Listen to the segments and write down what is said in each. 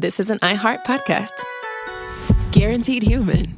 this is an iHeart podcast. Guaranteed human.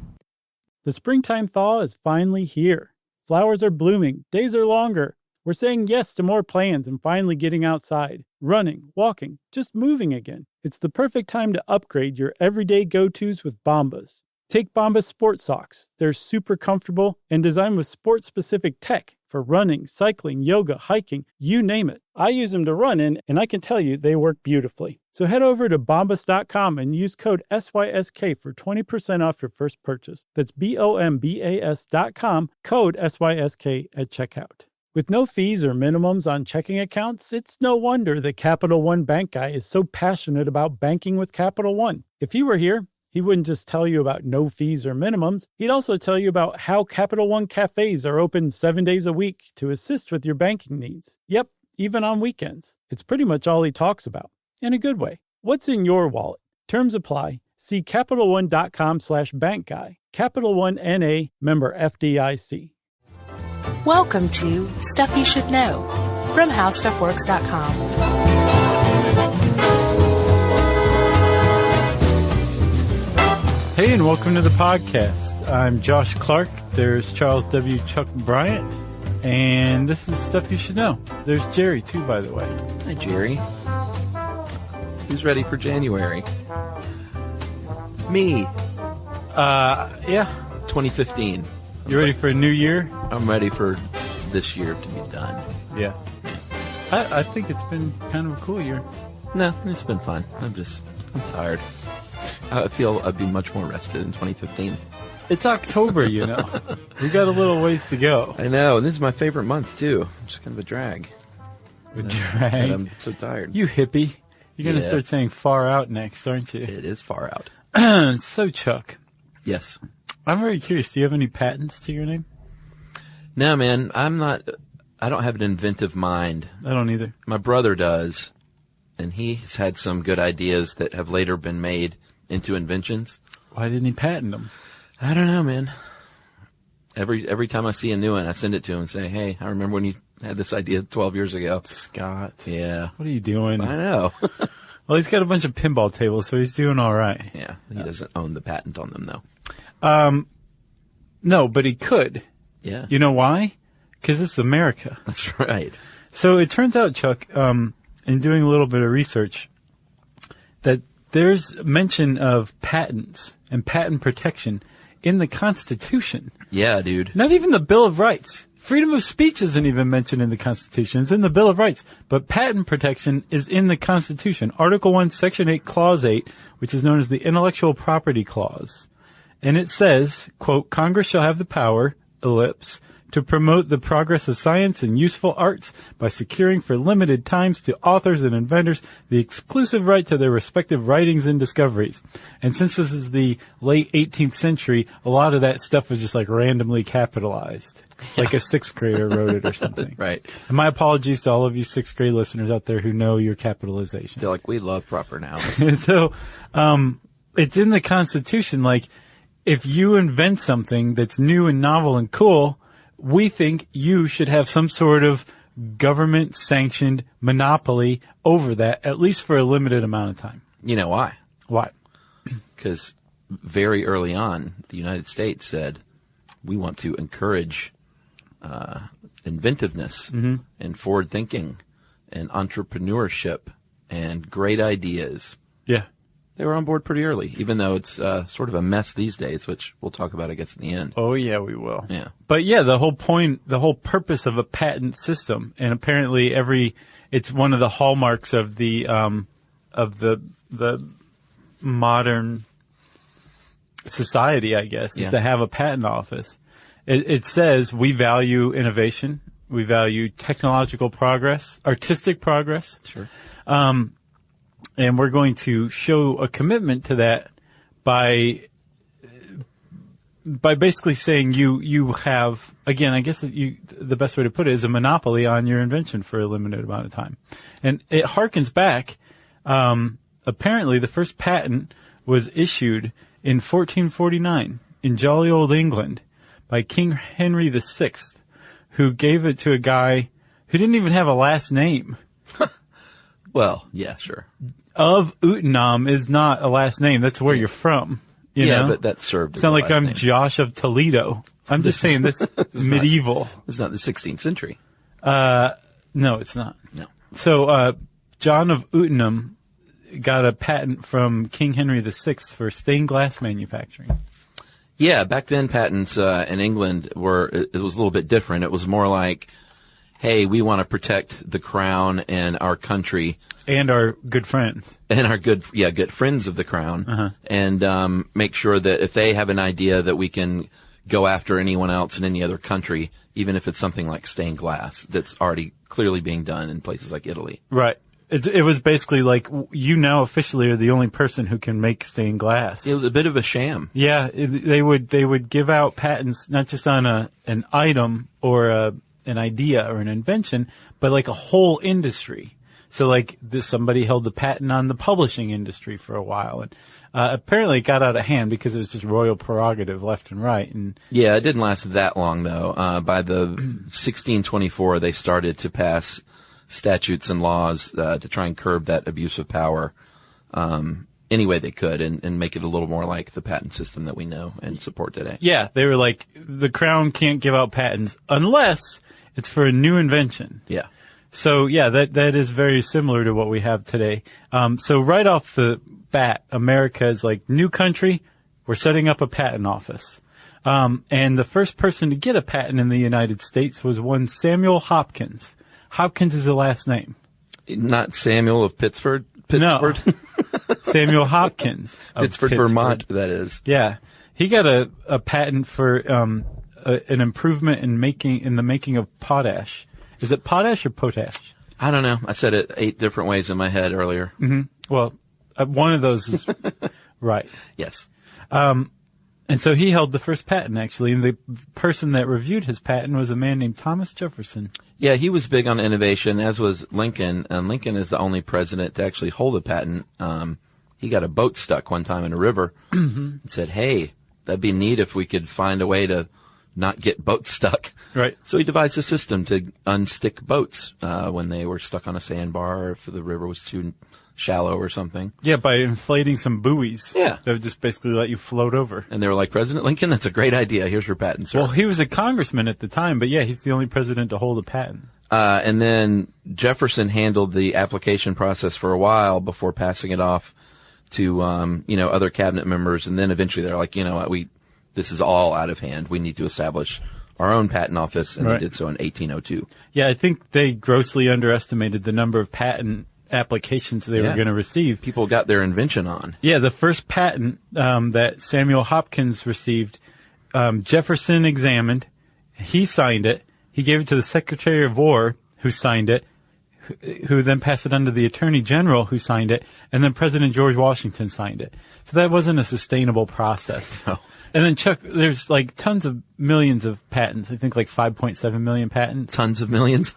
The springtime thaw is finally here. Flowers are blooming. Days are longer. We're saying yes to more plans and finally getting outside, running, walking, just moving again. It's the perfect time to upgrade your everyday go-tos with Bombas. Take Bombas sport socks. They're super comfortable and designed with sport-specific tech for running, cycling, yoga, hiking, you name it. I use them to run in, and I can tell you they work beautifully. So head over to bombas.com and use code SYSK for 20% off your first purchase. That's BOMBAS.com, code SYSK at checkout. With no fees or minimums on checking accounts, it's no wonder that Capital One Bank Guy is so passionate about banking with Capital One. If he were here, he wouldn't just tell you about no fees or minimums. He'd also tell you about how Capital One cafes are open 7 days a week to assist with your banking needs. Yep, even on weekends. It's pretty much all he talks about, in a good way. What's in your wallet? Terms apply. See CapitalOne.com/bankguy. Capital One N.A., member FDIC. Welcome to Stuff You Should Know from HowStuffWorks.com. Hey, and welcome to the podcast. I'm Josh Clark. There's Charles W. Chuck Bryant. And this is Stuff You Should Know. There's Jerry, too, by the way. Hi, Jerry. Who's ready for January? Me. Yeah. 2015. You ready for a new year? I'm ready for this year to be done. Yeah. I think it's been kind of a cool year. No, it's been fun. I'm tired. I feel I'd be much more rested in 2015. It's October, you know. We got a little ways to go. I know, and this is my favorite month, too. It's just kind of a drag. A drag? And I'm so tired. You hippie. You're going to start saying far out next, aren't you? It is far out. So, Chuck. Yes. I'm very curious. Do you have any patents to your name? No, man. I don't have an inventive mind. I don't either. My brother does, and he's had some good ideas that have later been made into inventions. Why didn't he patent them? I don't know, man. Every time I see a new one, I send it to him and say, hey, I remember when you had this idea 12 years ago. Scott. Yeah. What are you doing? I know. Well, he's got a bunch of pinball tables, so he's doing all right. Yeah. He doesn't own the patent on them, though. No, but he could. Yeah. You know why? Because it's America. That's right. So it turns out, Chuck, in doing a little bit of research, that there's mention of patents and patent protection in the Constitution. Yeah, dude. Not even the Bill of Rights. Freedom of speech isn't even mentioned in the Constitution. It's in the Bill of Rights. But patent protection is in the Constitution. Article 1, Section 8, Clause 8, which is known as the Intellectual Property Clause. And it says, quote, Congress shall have the power, ellipse, to promote the progress of science and useful arts by securing for limited times to authors and inventors the exclusive right to their respective writings and discoveries. And since this is the late 18th century, a lot of that stuff was just like randomly capitalized. Like a sixth grader wrote it or something. Right. And my apologies to all of you sixth grade listeners out there who know your capitalization. They're like, we love proper nouns. So, it's in the Constitution, like, if you invent something that's new and novel and cool, we think you should have some sort of government-sanctioned monopoly over that, at least for a limited amount of time. You know why? Why? Because very early on, the United States said, we want to encourage inventiveness and forward thinking and entrepreneurship and great ideas. Yeah. They were on board pretty early, even though it's sort of a mess these days, which we'll talk about, I guess, in the end. Oh, yeah, we will. Yeah. But, yeah, the whole purpose of a patent system, and apparently it's one of the hallmarks of the modern society, I guess, is to have a patent office. It says we value innovation, we value technological progress, artistic progress. Sure. And we're going to show a commitment to that by basically saying you have, again, I guess the best way to put it is a monopoly on your invention for a limited amount of time. And it harkens back, apparently the first patent was issued in 1449 in jolly old England by King Henry VI, who gave it to a guy who didn't even have a last name. Well, yeah, sure. Of Utenam is not a last name. That's where you're from. You know? But that served as It's not a like last I'm name. Josh of Toledo. I'm just saying this medieval. It's not the 16th century. No, it's not. No. So, John of Utenam got a patent from King Henry VI for stained glass manufacturing. Yeah, back then patents in England it was a little bit different. It was more like, hey, we want to protect the crown and our country. And our good friends. And our good friends of the crown. And make sure that if they have an idea that we can go after anyone else in any other country, even if it's something like stained glass that's already clearly being done in places like Italy. Right. It was basically like, you now officially are the only person who can make stained glass. It was a bit of a sham. Yeah, they would give out patents not just on an item or an idea or an invention, but like a whole industry. So like somebody held the patent on the publishing industry for a while, and apparently it got out of hand because it was just royal prerogative left and right. And yeah, it didn't last that long though. By the 1624, they started to pass statutes and laws to try and curb that abuse of power any way they could and make it a little more like the patent system that we know and support today. Yeah, they were like, the crown can't give out patents unless it's for a new invention. Yeah. So yeah, that is very similar to what we have today. So right off the bat, America is like, new country, we're setting up a patent office. And the first person to get a patent in the United States was one Samuel Hopkins. Hopkins is the last name. Not Samuel of Pittsford? No. Samuel Hopkins. Of Pittsford, Vermont, that is. Yeah. He got a patent for an improvement in the making of potash. Is it potash or potash? I don't know. I said it 8 different ways in my head earlier. Mm-hmm. Well, one of those is right. Yes. And so he held the first patent, actually, and the person that reviewed his patent was a man named Thomas Jefferson. Yeah, he was big on innovation, as was Lincoln, and Lincoln is the only president to actually hold a patent. He got a boat stuck one time in a river and said, hey, that'd be neat if we could find a way to not get boats stuck. Right. So he devised a system to unstick boats when they were stuck on a sandbar or if the river was too shallow or something. Yeah, by inflating some buoys. Yeah. That would just basically let you float over. And they were like, President Lincoln, that's a great idea. Here's your patent, sir. Well, he was a congressman at the time, but yeah, he's the only president to hold a patent. And then Jefferson handled the application process for a while before passing it off to, other cabinet members. And then eventually they're like, you know what, this is all out of hand. We need to establish our own patent office. And Right. they did so in 1802. Yeah, I think they grossly underestimated the number of patent applications they were going to receive. People got their invention on. Yeah, the first patent that Samuel Hopkins received, Jefferson examined. He signed it. He gave it to the Secretary of War, who signed it, who then passed it on to the Attorney General, who signed it, and then President George Washington signed it. So that wasn't a sustainable process. No. And then, Chuck, there's like tons of millions of patents. I think like 5.7 million patents. Tons of millions.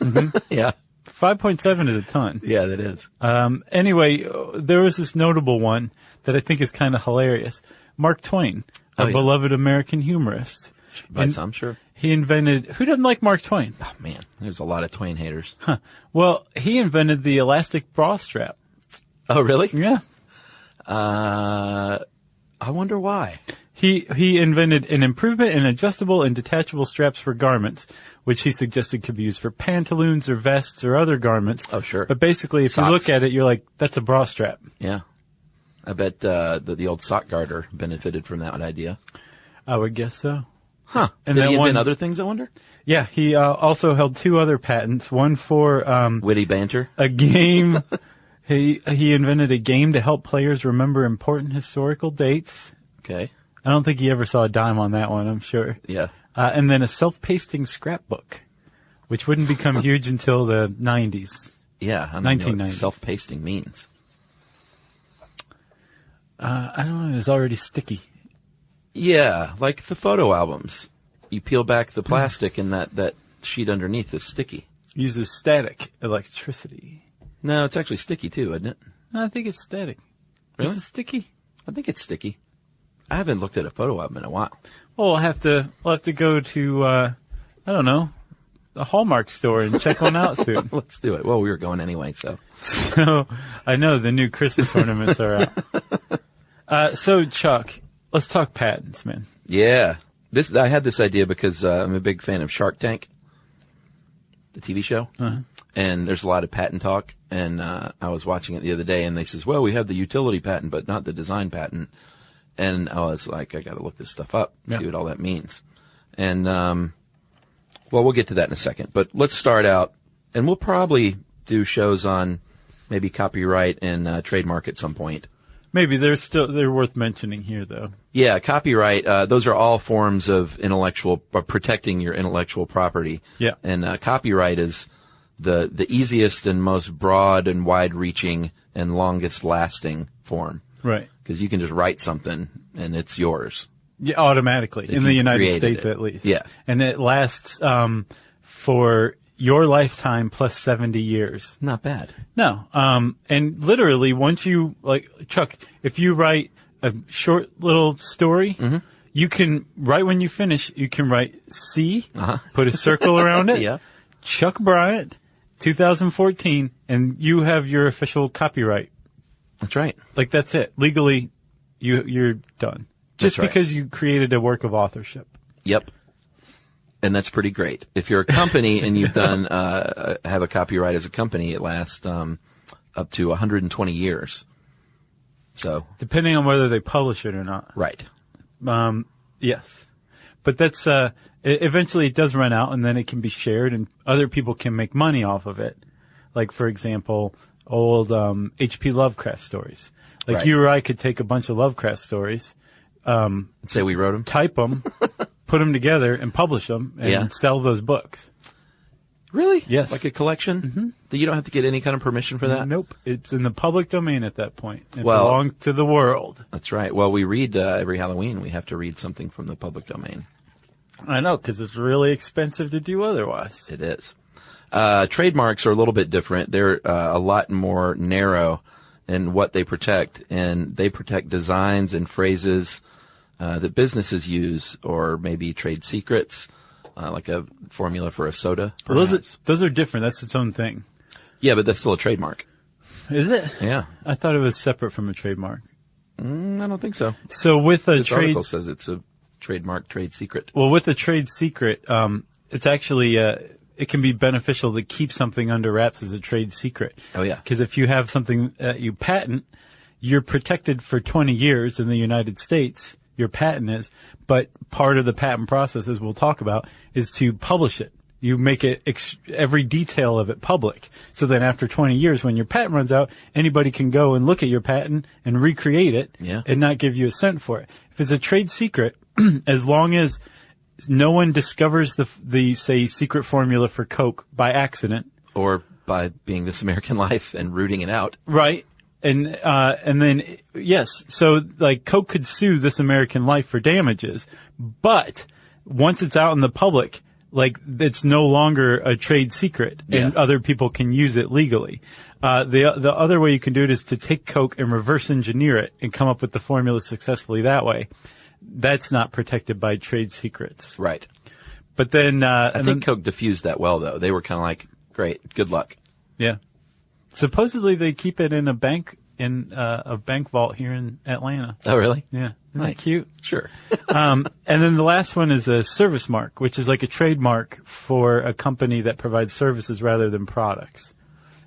Yeah. 5.7 is a ton. Yeah, that is. Anyway, there was this notable one that I think is kind of hilarious. Mark Twain, a beloved American humorist. By some, sure. He invented, who doesn't like Mark Twain? Oh, man. There's a lot of Twain haters. Well, he invented the elastic bra strap. Oh, really? Yeah. I wonder why. He invented an improvement in adjustable and detachable straps for garments, which he suggested could be used for pantaloons or vests or other garments. Oh, sure. But basically, if Socks. you look at it, you're like, that's a bra strap. Yeah. I bet the old sock garter benefited from that idea. I would guess so. Huh. And Did that he invent one- other things, I wonder? Yeah, he also held 2 other patents. One for Witty banter? a game. He invented a game to help players remember important historical dates. Okay. I don't think he ever saw a dime on that one, I'm sure. Yeah. And then a self-pasting scrapbook, which wouldn't become huge until the 90s. Yeah. I don't know what 1990s. self-pasting means. I don't know, it was already sticky. Yeah, like the photo albums. You peel back the plastic and that sheet underneath is sticky. Uses static electricity. No, it's actually sticky too, isn't it? No, I think it's static. Really? Is it sticky? I think it's sticky. I haven't looked at a photo album in a while. Well, we'll have to go to, I don't know, the Hallmark store and check one out soon. Let's do it. Well, we were going anyway, so. So, I know the new Christmas ornaments are out. So, Chuck, let's talk patents, man. Yeah. I had this idea because I'm a big fan of Shark Tank, the TV show. Uh-huh. And there's a lot of patent talk. And I was watching it the other day, and they says, well, we have the utility patent, but not the design patent. And I was like, I got to look this stuff up, see what all that means. And, well, we'll get to that in a second. But let's start out, and we'll probably do shows on maybe copyright and trademark at some point. Maybe they're worth mentioning here, though. Yeah, copyright, those are all forms of protecting your intellectual property. Yeah. And copyright is the easiest and most broad and wide-reaching and longest-lasting form. Right. Because you can just write something and it's yours. Yeah, automatically. In the United States, it. at least. Yeah. And it lasts for your lifetime plus 70 years. Not bad. No. And literally, once you, Chuck, if you write a short little story, you can, right when you finish, you can write C, put a circle around it, Yeah. Chuck Bryant, 2014, and you have your official copyright. That's right. Like, that's it. Legally, you're done. Just right. because you created a work of authorship. Yep. And that's pretty great. If you're a company and you've done, have a copyright as a company, it lasts, up to 120 years. So. Depending on whether they publish it or not. Right. Yes. But that's, eventually it does run out and then it can be shared and other people can make money off of it. Like, for example, old, H.P. Lovecraft stories. Like right. you or I could take a bunch of Lovecraft stories, say we wrote them, type them, put them together and publish them and sell those books. Really? Yes. Like a collection? Mm-hmm. You don't have to get any kind of permission for that? Nope. It's in the public domain at that point. It Well, belongs to the world. That's right. Well, we read every Halloween. We have to read something from the public domain. I know, because it's really expensive to do otherwise. It is. Trademarks are a little bit different. They're a lot more narrow in what they protect, and they protect designs and phrases that businesses use, or maybe trade secrets, like a formula for a soda. Well, those are different. That's its own thing. Yeah, but that's still a trademark. Is it? Yeah. I thought it was separate from a trademark. I don't think so. So with a This article says it's a trademark trade secret. Well, with a trade secret, it's actually, it can be beneficial to keep something under wraps as a trade secret. Oh, yeah. Because if you have something that you patent, you're protected for 20 years in the United States. Your patent is, but part of the patent process, as we'll talk about, is to publish it. You make it every detail of it public. So then after 20 years, when your patent runs out, anybody can go and look at your patent and recreate it and not give you a cent for it. If it's a trade secret, as long as no one discovers the say secret formula for Coke by accident, or by being This American Life and rooting it out. Right. And then, yes, so like Coke could sue This American Life for damages, but once it's out in the public, like it's no longer a trade secret and other people can use it legally. The other way you can do it is to take Coke and reverse engineer it and come up with the formula successfully that way. That's not protected by trade secrets. Right. But then, I think Coke diffused that well, though. They were kind of like, great, good luck. Yeah. Supposedly they keep it in a bank vault here in Atlanta. Oh, really? Yeah. Isn't Nice. that cute? Sure. And then the last one is a service mark, which is like a trademark for a company that provides services rather than products.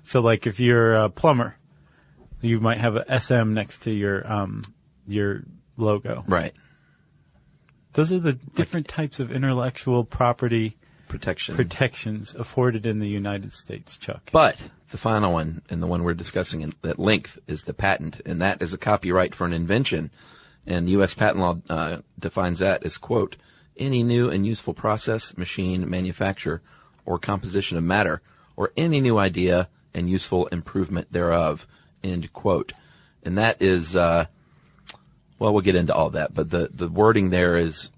So like if you're a plumber, you might have a SM next to your logo. Right. Those are the different types of intellectual property protections afforded in the United States, Chuck. But the final one, and the one we're discussing at length, is the patent, and that is a copyright for an invention. And the U.S. patent law defines that as, quote, any new and useful process, machine, manufacture, or composition of matter, or any new idea and useful improvement thereof, end quote. And that is, well, we'll get into all that, but the wording there is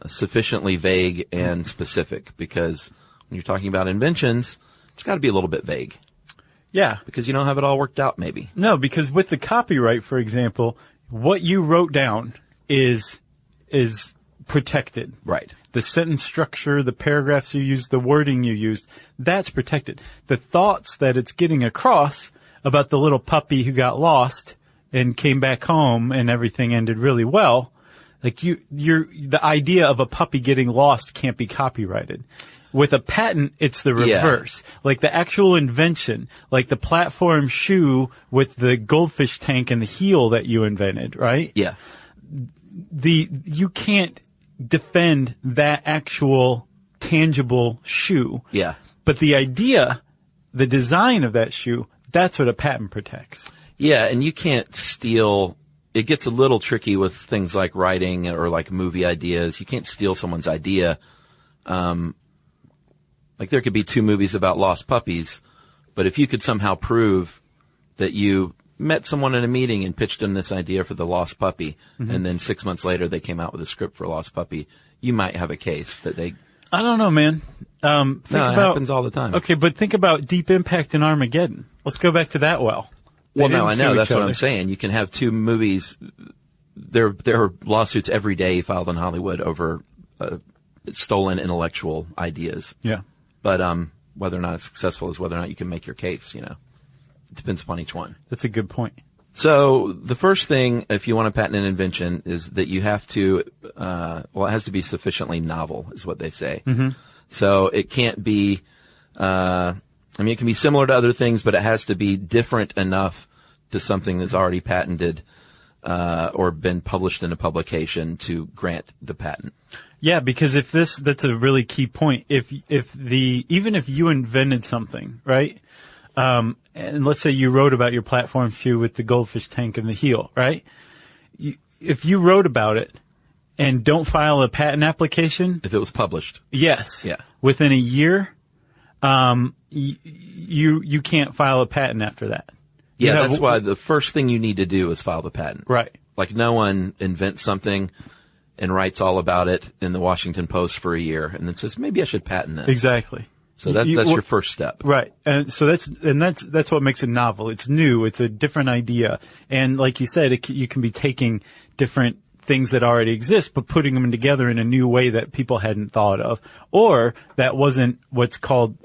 sufficiently vague and specific, because when you're talking about inventions, it's got to be a little bit vague. Yeah. Because you don't have it all worked out, maybe. No, because with the copyright, for example, what you wrote down is protected. Right. The sentence structure, the paragraphs you used, the wording you used, that's protected. The thoughts that it's getting across about the little puppy who got lost and came back home and everything ended really well, like the idea of a puppy getting lost can't be copyrighted. With a patent, it's the reverse. Yeah. Like the actual invention, like the platform shoe with the goldfish tank and the heel that you invented, right? Yeah. You can't defend that actual tangible shoe. Yeah. But the idea, the design of that shoe, that's what a patent protects. Yeah, and you can't steal. It gets a little tricky with things like writing or like movie ideas. You can't steal someone's idea. Like there could be 2 movies about lost puppies, but if you could somehow prove that you met someone in a meeting and pitched them this idea for the lost puppy, and then 6 months later they came out with a script for a lost puppy, you might have a case that they... I don't know, man. It happens all the time. Okay, but think about Deep Impact and Armageddon. Let's go back to that well. Well, no, I know. That's what I'm saying. You can have 2 movies. There are lawsuits every day filed in Hollywood over stolen intellectual ideas. Yeah. But whether or not it's successful is whether or not you can make your case, It depends upon each one. That's a good point. So the first thing, if you want to patent an invention, is that you have to, it has to be sufficiently novel, is what they say. Mm-hmm. So it can't be, it can be similar to other things, but it has to be different enough to something that's already patented, or been published in a publication to grant the patent. Yeah, because that's a really key point. Even if you invented something, right? And let's say you wrote about your platform shoe with the goldfish tank and the heel, right? If you wrote about it and don't file a patent application. If it was published. Yes. Yeah. Within a year, you can't file a patent after that. Yeah, that's why the first thing you need to do is file the patent. Right. Like no one invents something and writes all about it in the Washington Post for a year and then says, maybe I should patent this. Exactly. So that's your first step. Right. And so that's what makes it novel. It's new. It's a different idea. And like you said, you can be taking different things that already exist, but putting them together in a new way that people hadn't thought of, or that wasn't what's called,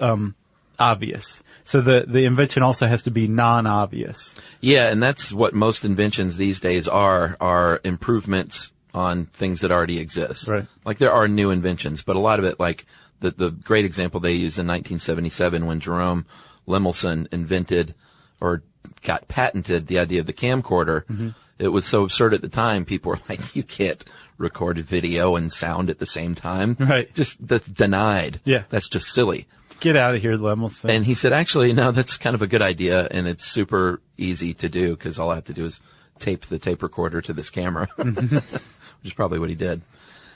obvious. So the invention also has to be non-obvious. Yeah. And that's what most inventions these days are improvements on things that already exist. Right. Like there are new inventions, but a lot of it, like the great example they used in 1977 when Jerome Lemelson invented or got patented the idea of the camcorder. Mm-hmm. It was so absurd at the time. People were like, you can't record video and sound at the same time. Right. That's denied. Yeah. That's just silly. Get out of here, Lemelson. And he said, actually, no, that's kind of a good idea. And it's super easy to do because all I have to do is tape the tape recorder to this camera, which is probably what he did.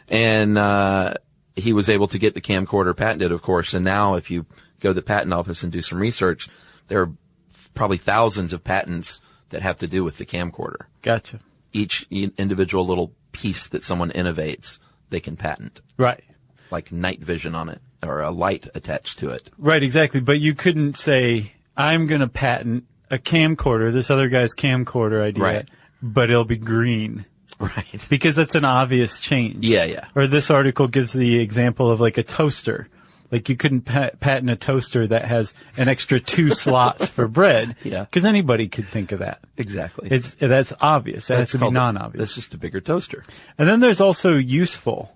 And, he was able to get the camcorder patented, of course, and now if you go to the patent office and do some research, there are probably thousands of patents that have to do with the camcorder. Gotcha. Each individual little piece that someone innovates, they can patent. Right. Like night vision on it, or a light attached to it. Right, exactly. But you couldn't say, I'm going to patent a camcorder, this other guy's camcorder idea, right, but it'll be green. Right. Because that's an obvious change. Yeah, yeah. Or this article gives the example of like a toaster. Like you couldn't patent a toaster that has an extra 2 slots for bread. Yeah. Because anybody could think of that. Exactly. That's obvious. That has to be non-obvious. That's just a bigger toaster. And then there's also useful.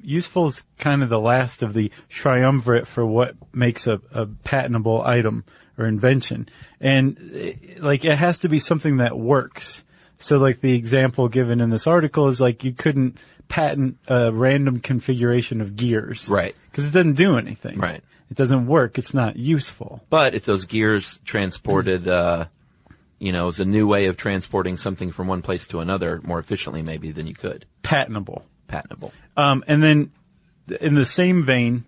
Useful is kind of the last of the triumvirate for what makes a patentable item or invention. And like it has to be something that works. So like the example given in this article is like you couldn't patent a random configuration of gears. Right. Because it doesn't do anything. Right. It doesn't work. It's not useful. But if those gears transported, is a new way of transporting something from one place to another more efficiently maybe than you could. Patentable. And then in the same vein,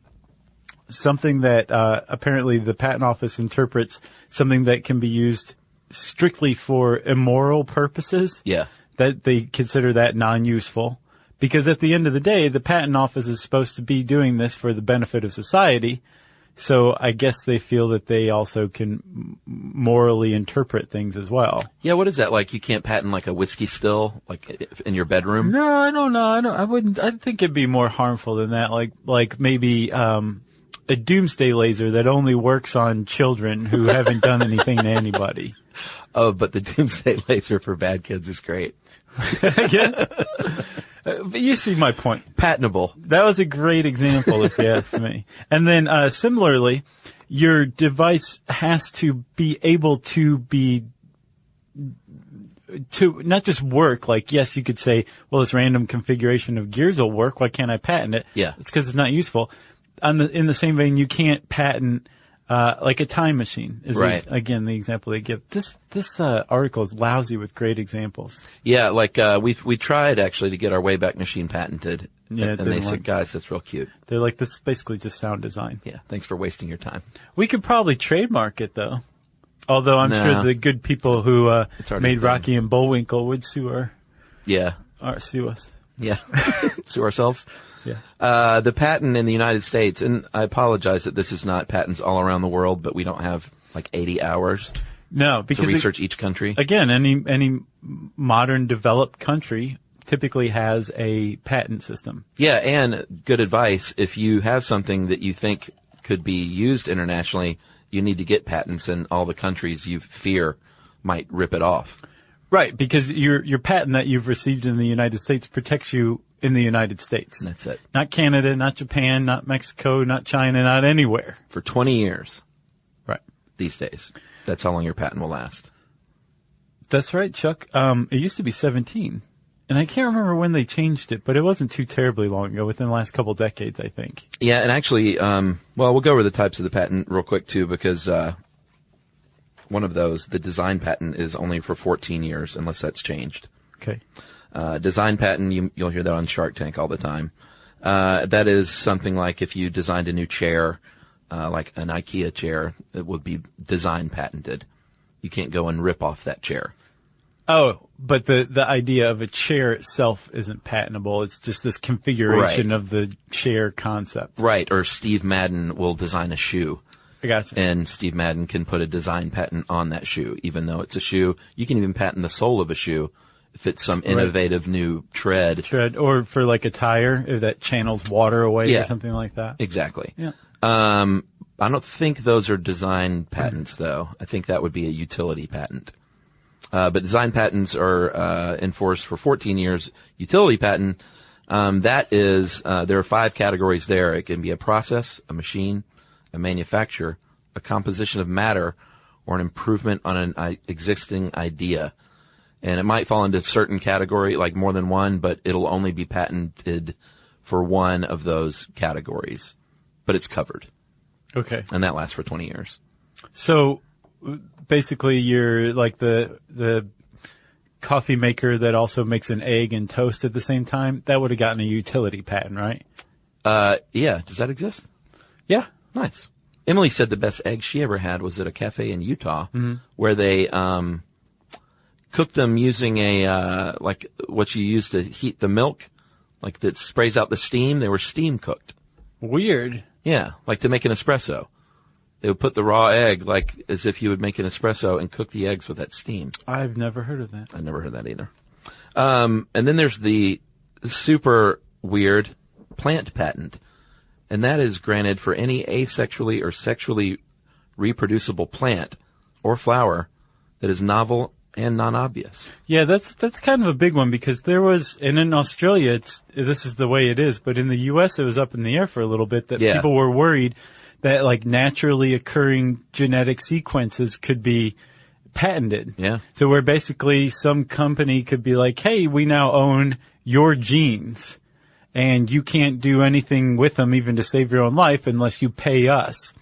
something that apparently the patent office interprets something that can be used strictly for immoral purposes. Yeah. That they consider that non-useful. Because at the end of the day, the patent office is supposed to be doing this for the benefit of society. So I guess they feel that they also can morally interpret things as well. Yeah, what is that like? You can't patent like a whiskey still, like in your bedroom? No, I don't know. I wouldn't. I think it'd be more harmful than that. Like maybe a doomsday laser that only works on children who haven't done anything to anybody. Oh, but the doomsday laser for bad kids is great. Yeah. But you see my point. Patentable. That was a great example, if you ask me. And then, similarly, your device has to be able to not just work. Like, yes, you could say, well, this random configuration of gears will work. Why can't I patent it? Yeah. It's because it's not useful. In the same vein, you can't patent, like a time machine is right. Again, the example they give. This article is lousy with great examples. Yeah, like, we tried actually to get our Wayback Machine patented. Yeah, and they said, guys, that's real cute. They're like, this is basically just sound design. Yeah, thanks for wasting your time. We could probably trademark it though. Although I'm sure the good people who, made Rocky and Bullwinkle would sue sue us. Yeah. Sue ourselves. Yeah. The patent in the United States, and I apologize that this is not patents all around the world, but we don't have like 80 hours to research each country. Again, any modern developed country typically has a patent system. Yeah, and good advice, if you have something that you think could be used internationally, you need to get patents in all the countries you fear might rip it off. Right, because your patent that you've received in the United States protects you in the United States. That's it. Not Canada, not Japan, not Mexico, not China, not anywhere. For 20 years. Right. These days. That's how long your patent will last. That's right, Chuck. It used to be 17. And I can't remember when they changed it, but it wasn't too terribly long ago, within the last couple decades, I think. Yeah, and actually, we'll go over the types of the patent real quick too, because, one of those, the design patent, is only for 14 years, unless that's changed. Okay. Design patent, you'll hear that on Shark Tank all the time. That is something like if you designed a new chair, like an IKEA chair, it would be design patented. You can't go and rip off that chair. Oh, but the idea of a chair itself isn't patentable. It's just this configuration Right. of the chair concept. Right, or Steve Madden will design a shoe. I gotcha. And Steve Madden can put a design patent on that shoe, even though it's a shoe. You can even patent the sole of a shoe if it's some innovative new tread. Or for like a tire that channels water away Yeah. or something like that. Exactly. Yeah. I don't think those are design patents, though. I think that would be a utility patent. But design patents are enforced for 14 years. Utility patent, that is, there are 5 categories there. It can be a process, a machine, a manufacture, a composition of matter, or an improvement on an existing idea. And it might fall into a certain category, like more than one, but it'll only be patented for one of those categories. But it's covered. Okay. And that lasts for 20 years. So basically you're like the coffee maker that also makes an egg and toast at the same time. That would have gotten a utility patent, right? Yeah. Does that exist? Yeah. Nice. Emily said the best egg she ever had was at a cafe in Utah, where they cooked them using a like what you use to heat the milk, like that sprays out the steam. They were steam cooked. Weird. Yeah, like to make an espresso. They would put the raw egg like as if you would make an espresso and cook the eggs with that steam. I've never heard of that. I never heard that either. And then there's the super weird plant patent. And that is granted for any asexually or sexually reproducible plant or flower that is novel and non-obvious. Yeah, that's kind of a big one because there was, and in Australia, this is the way it is, but in the U.S. it was up in the air for a little bit that people were worried that like naturally occurring genetic sequences could be patented. Yeah. So where basically some company could be like, hey, we now own your genes. And you can't do anything with them even to save your own life unless you pay us.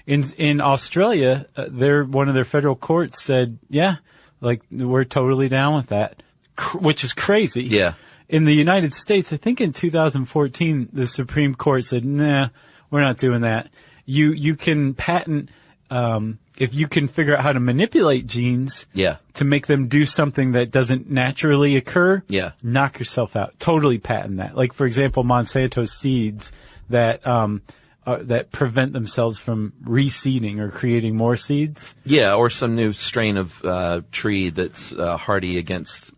In Australia, one of their federal courts said, yeah, like we're totally down with that, which is crazy. Yeah. In the United States, I think in 2014, the Supreme Court said, nah, we're not doing that. You can patent, if you can figure out how to manipulate genes to make them do something that doesn't naturally occur, knock yourself out. Totally patent that. Like, for example, Monsanto seeds that that prevent themselves from reseeding or creating more seeds. Yeah, or some new strain of tree that's hardy against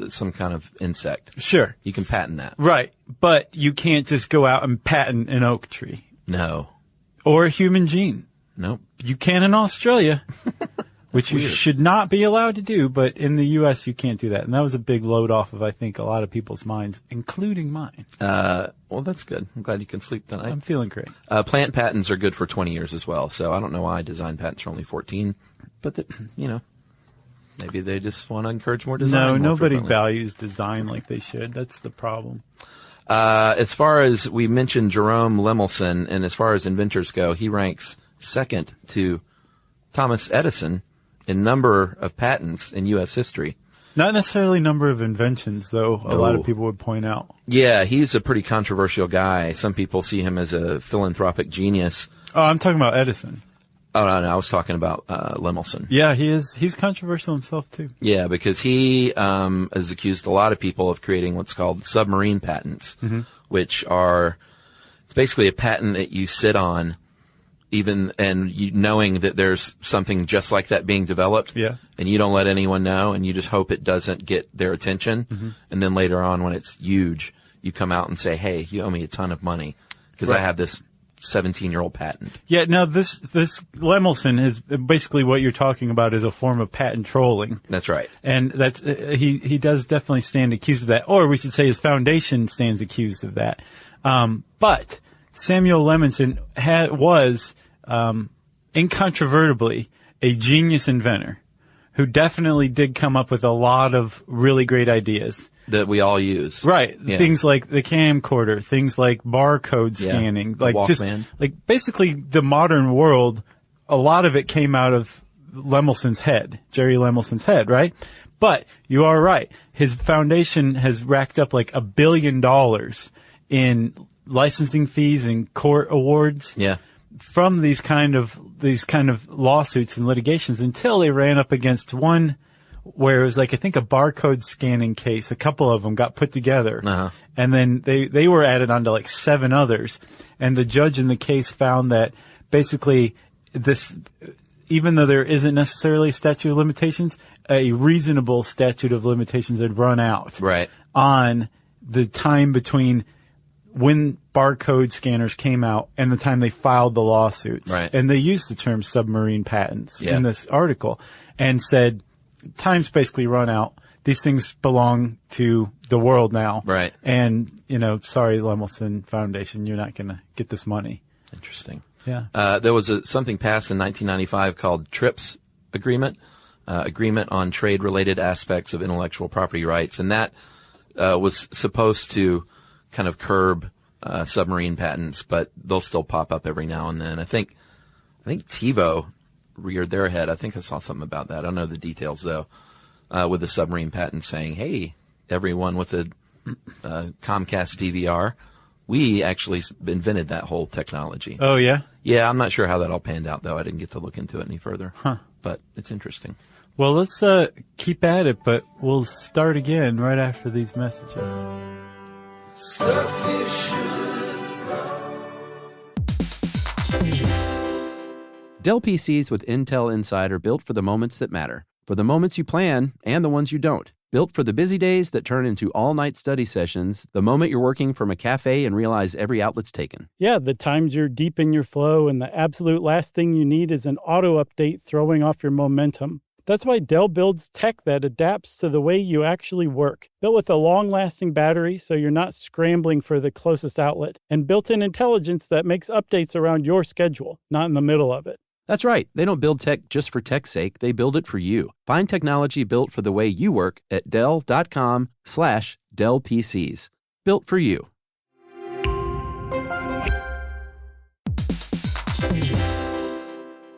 some kind of insect. Sure. You can patent that. Right. But you can't just go out and patent an oak tree. No. Or a human gene. Nope. You can in Australia, which you should not be allowed to do, but in the U.S. you can't do that. And that was a big load off of, I think, a lot of people's minds, including mine. Well, that's good. I'm glad you can sleep tonight. I'm feeling great. Plant patents are good for 20 years as well, so I don't know why design patents are only 14, but maybe they just want to encourage more design. No, nobody values design like they should. That's the problem. As far as we mentioned Jerome Lemelson, and as far as inventors go, he ranks second to Thomas Edison in number of patents in U.S. history. Not necessarily number of inventions, though, a lot of people would point out. Yeah, he's a pretty controversial guy. Some people see him as a philanthropic genius. Oh, I'm talking about Edison. Oh, no, I was talking about Lemelson. Yeah, he is. He's controversial himself, too. Yeah, because he has accused a lot of people of creating what's called submarine patents, which are, it's basically a patent that you sit on knowing that there's something just like that being developed. Yeah. And you don't let anyone know, and you just hope it doesn't get their attention. And then later on, when it's huge, you come out and say, hey, you owe me a ton of money because I have this 17-year-old patent. Yeah, now this Lemelson is basically what you're talking about is a form of patent trolling. That's right. And that's he does definitely stand accused of that, or we should say his foundation stands accused of that. But Samuel Lemelson was incontrovertibly a genius inventor who definitely did come up with a lot of really great ideas. That we all use. Right. Yeah. Things like the camcorder, things like barcode scanning, like Walkman. Basically the modern world, a lot of it came out of Lemelson's head, Jerry Lemelson's head, right? But you are right. His foundation has racked up like $1 billion in licensing fees and court awards. Yeah. From these kind of lawsuits and litigations until they ran up against one where it was like, I think a barcode scanning case, a couple of them got put together. And then they were added onto like 7 others. And the judge in the case found that basically this, even though there isn't necessarily a statute of limitations, a reasonable statute of limitations had run out. Right. On the time between when barcode scanners came out and the time they filed the lawsuits. Right. And they used the term submarine patents in this article and said, time's basically run out. These things belong to the world now. Right. And, sorry, Lemelson Foundation, you're not going to get this money. Interesting. Yeah. There was something passed in 1995 called TRIPS Agreement, Agreement on Trade-Related Aspects of Intellectual Property Rights. And that was supposed to kind of curb submarine patents, but they'll still pop up every now and then. I think TiVo reared their head. I think I saw something about that. I don't know the details though. With the submarine patent saying, "Hey, everyone with a Comcast DVR, we actually invented that whole technology." Oh yeah. Yeah, I'm not sure how that all panned out though. I didn't get to look into it any further. But it's interesting. Well, let's keep at it, but we'll start again right after these messages. Dell PCs with Intel Inside are built for the moments that matter, for the moments you plan and the ones you don't. Built for the busy days that turn into all-night study sessions, the moment you're working from a cafe and realize every outlet's taken. Yeah, the times you're deep in your flow and the absolute last thing you need is an auto update throwing off your momentum. That's why Dell builds tech that adapts to the way you actually work. Built with a long-lasting battery so you're not scrambling for the closest outlet. And built-in intelligence that makes updates around your schedule, not in the middle of it. That's right. They don't build tech just for tech's sake. They build it for you. Find technology built for the way you work at Dell.com/Dell PCs. Built for you.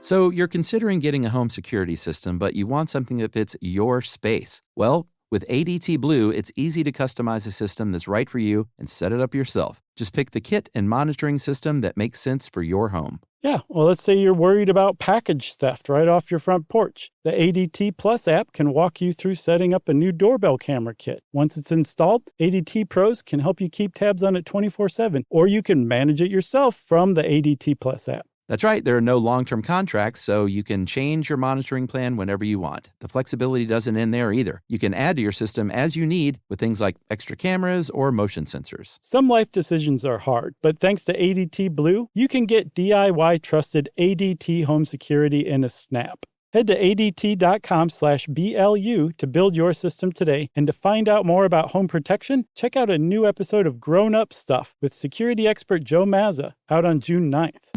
So you're considering getting a home security system, but you want something that fits your space. Well, With ADT Blue, it's easy to customize a system that's right for you and set it up yourself. Just pick the kit and monitoring system that makes sense for your home. Yeah, well, let's say you're worried about package theft right off your front porch. The ADT Plus app can walk you through setting up a new doorbell camera kit. Once it's installed, ADT Pros can help you keep tabs on it 24/7, or you can manage it yourself from the ADT Plus app. That's right. There are no long-term contracts, so you can change your monitoring plan whenever you want. The flexibility doesn't end there either. You can add to your system as you need with things like extra cameras or motion sensors. Some life decisions are hard, but thanks to ADT Blue, you can get DIY trusted ADT home security in a snap. Head to ADT.com/BLU to build your system today. And to find out more about home protection, check out a new episode of Grown Up Stuff with security expert Joe Mazza out on June 9th.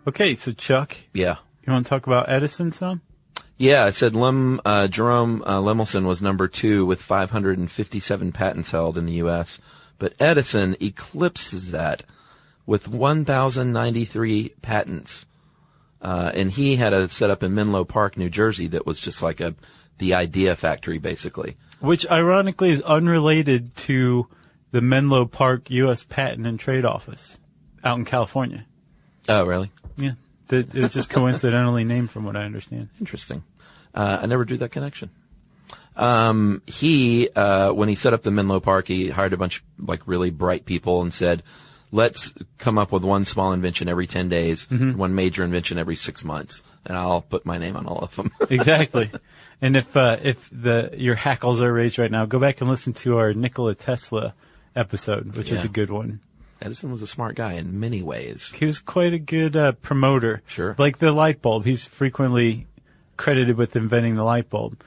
Okay, so Chuck, Yeah. you want to talk about Edison some? Yeah, I said Jerome Lemelson was number 2 with 557 patents held in the U.S., but Edison eclipses that with 1,093 patents. And he had a setup in Menlo Park, New Jersey that was just like the idea factory, basically. Which ironically is unrelated to the Menlo Park U.S. Patent and Trade Office out in California. Oh, really? Yeah. It was just coincidentally named from what I understand. Interesting. I never drew that connection. When he set up the Menlo Park, he hired a bunch of like really bright people and said, let's come up with one small invention every 10 days, one major invention every 6 months, and I'll put my name on all of them. Exactly. And if your hackles are raised right now, go back and listen to our Nikola Tesla episode, which is a good one. Edison was a smart guy in many ways. He was quite a good promoter. Sure. Like the light bulb. He's frequently credited with inventing the light bulb.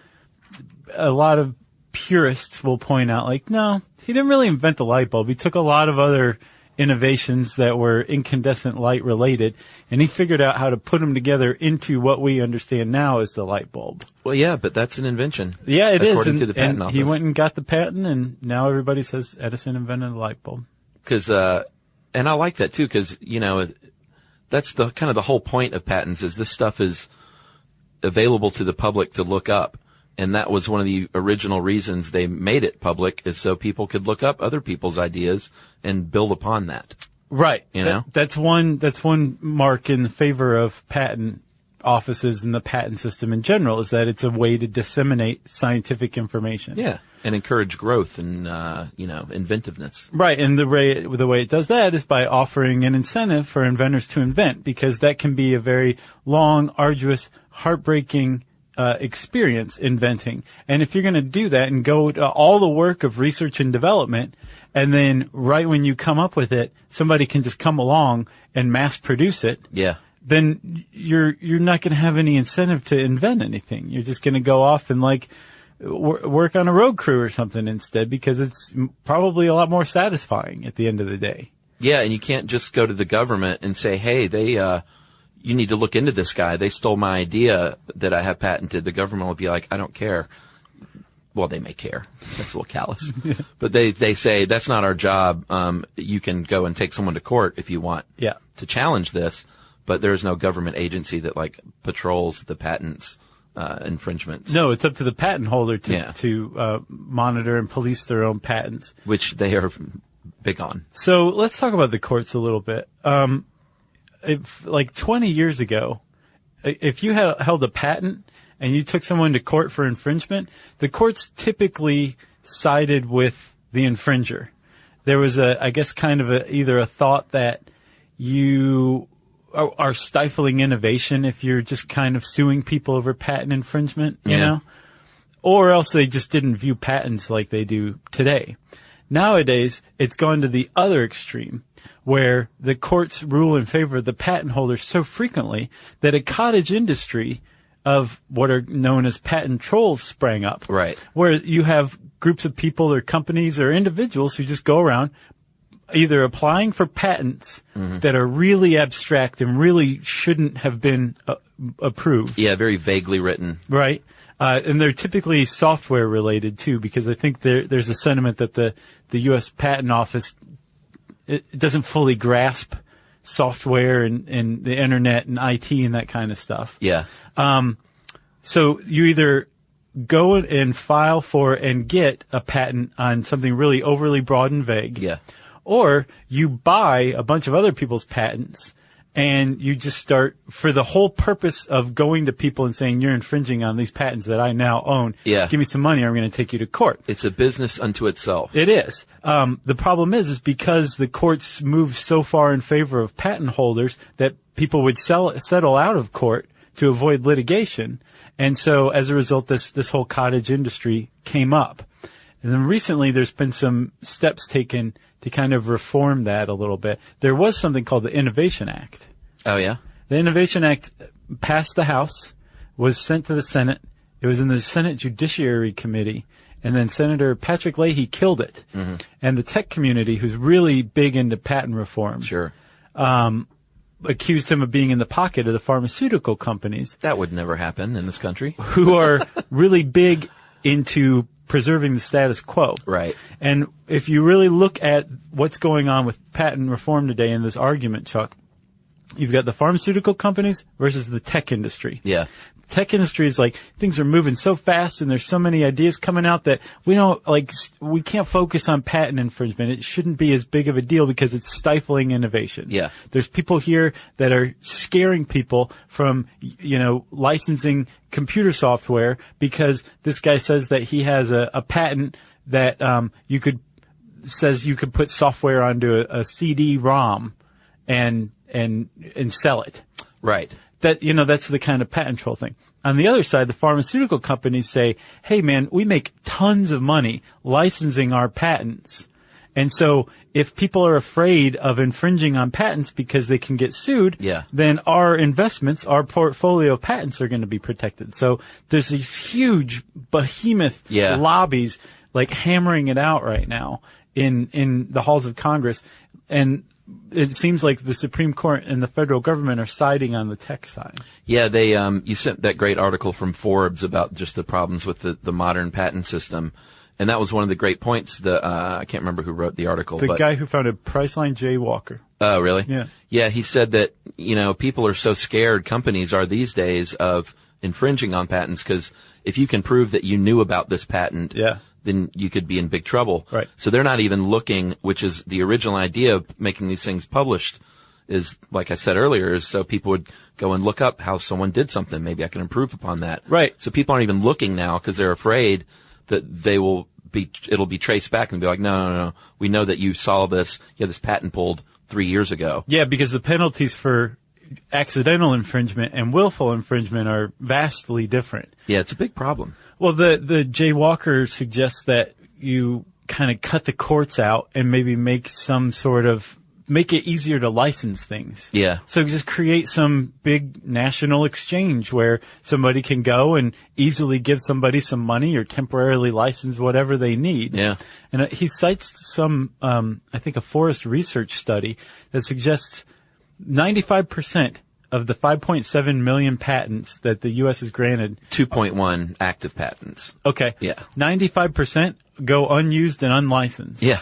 A lot of purists will point out, like, no, he didn't really invent the light bulb. He took a lot of other innovations that were incandescent light related, and he figured out how to put them together into what we understand now as the light bulb. Well, yeah, but that's an invention. Yeah, it is. According to the patent office. He went and got the patent, and now everybody says Edison invented the light bulb. And I like that too, because, that's the kind of the whole point of patents is this stuff is available to the public to look up. And that was one of the original reasons they made it public, is so people could look up other people's ideas and build upon that. Right. That's one mark in favor of patent offices and the patent system in general, is that it's a way to disseminate scientific information. Yeah. And encourage growth and, inventiveness. Right. And the way it does that is by offering an incentive for inventors to invent, because that can be a very long, arduous, heartbreaking experience inventing. And if you're going to do that and go to all the work of research and development, and then right when you come up with it, somebody can just come along and mass produce it. Yeah. Then you're not going to have any incentive to invent anything. You're just going to go off and work on a road crew or something instead, because it's probably a lot more satisfying at the end of the day. Yeah. And you can't just go to the government and say, hey, you need to look into this guy. They stole my idea that I have patented. The government will be like, I don't care. Well, they may care. That's a little callous. But they say, that's not our job. You can go and take someone to court if you want to challenge this. But there's no government agency that patrols the patents infringements. No, it's up to the patent holder to monitor and police their own patents. Which they are big on. So let's talk about the courts a little bit. 20 years ago, if you held a patent and you took someone to court for infringement, the courts typically sided with the infringer. There was either a thought that you are stifling innovation if you're just kind of suing people over patent infringement, you know? Or else they just didn't view patents like they do today. Nowadays, it's gone to the other extreme, where the courts rule in favor of the patent holder so frequently that a cottage industry of what are known as patent trolls sprang up. Right. Where you have groups of people or companies or individuals who just go around either applying for patents that are really abstract and really shouldn't have been approved. Yeah, very vaguely written. Right. And they're typically software related too, because I think there's a sentiment that the U.S. Patent Office it doesn't fully grasp software and the internet and IT and that kind of stuff. Yeah. So you either go and file for and get a patent on something really overly broad and vague. Yeah. Or you buy a bunch of other people's patents and you just start for the whole purpose of going to people and saying, you're infringing on these patents that I now own. Yeah. Give me some money or I'm going to take you to court. It's a business unto itself. It is. The problem is because the courts moved so far in favor of patent holders that people would settle out of court to avoid litigation. And so as a result, this whole cottage industry came up. And then recently there's been some steps taken to kind of reform that a little bit. There was something called the Innovation Act. Oh, yeah? The Innovation Act passed the House, was sent to the Senate. It was in the Senate Judiciary Committee. And then Senator Patrick Leahy killed it. Mm-hmm. And the tech community, who's really big into patent reform, Sure. Accused him of being in the pocket of the pharmaceutical companies. That would never happen in this country. Who are really big into preserving the status quo. Right. And if you really look at what's going on with patent reform today in this argument, Chuck, you've got the pharmaceutical companies versus the tech industry. Yeah. Tech industry is like, things are moving so fast and there's so many ideas coming out that we can't focus on patent infringement. It shouldn't be as big of a deal because it's stifling innovation. Yeah. There's people here that are scaring people from, licensing computer software because this guy says that he has a patent that, says you could put software onto a CD-ROM and sell it. Right. That's the kind of patent troll thing. On the other side, the pharmaceutical companies say, hey man, we make tons of money licensing our patents. And so if people are afraid of infringing on patents because they can get sued, then our investments, our portfolio of patents are going to be protected. So there's these huge behemoth lobbies like hammering it out right now in the halls of Congress. And it seems like the Supreme Court and the federal government are siding on the tech side. Yeah, they you sent that great article from Forbes about just the problems with the modern patent system. And that was one of the great points. I can't remember who wrote the article. The guy who founded Priceline, Jay Walker. Oh, really? Yeah. Yeah, he said that, people are so scared, companies are these days, of infringing on patents because if you can prove that you knew about this patent, then you could be in big trouble. Right. So they're not even looking, which is the original idea of making these things published is, like I said earlier, is so people would go and look up how someone did something. Maybe I can improve upon that. Right. So people aren't even looking now because they're afraid that it'll be traced back and be like, no. We know that you saw this. You had this patent pulled 3 years ago. Yeah, because the penalties for accidental infringement and willful infringement are vastly different. Yeah, it's a big problem. Well, the Jay Walker suggests that you kind of cut the courts out and maybe make it easier to license things. Yeah. So just create some big national exchange where somebody can go and easily give somebody some money or temporarily license whatever they need. Yeah. And he cites some, I think a Forrest research study that suggests 95% of the 5.7 million patents that the U.S. has granted. 2.1 active patents. Okay. Yeah. 95% go unused and unlicensed. Yeah.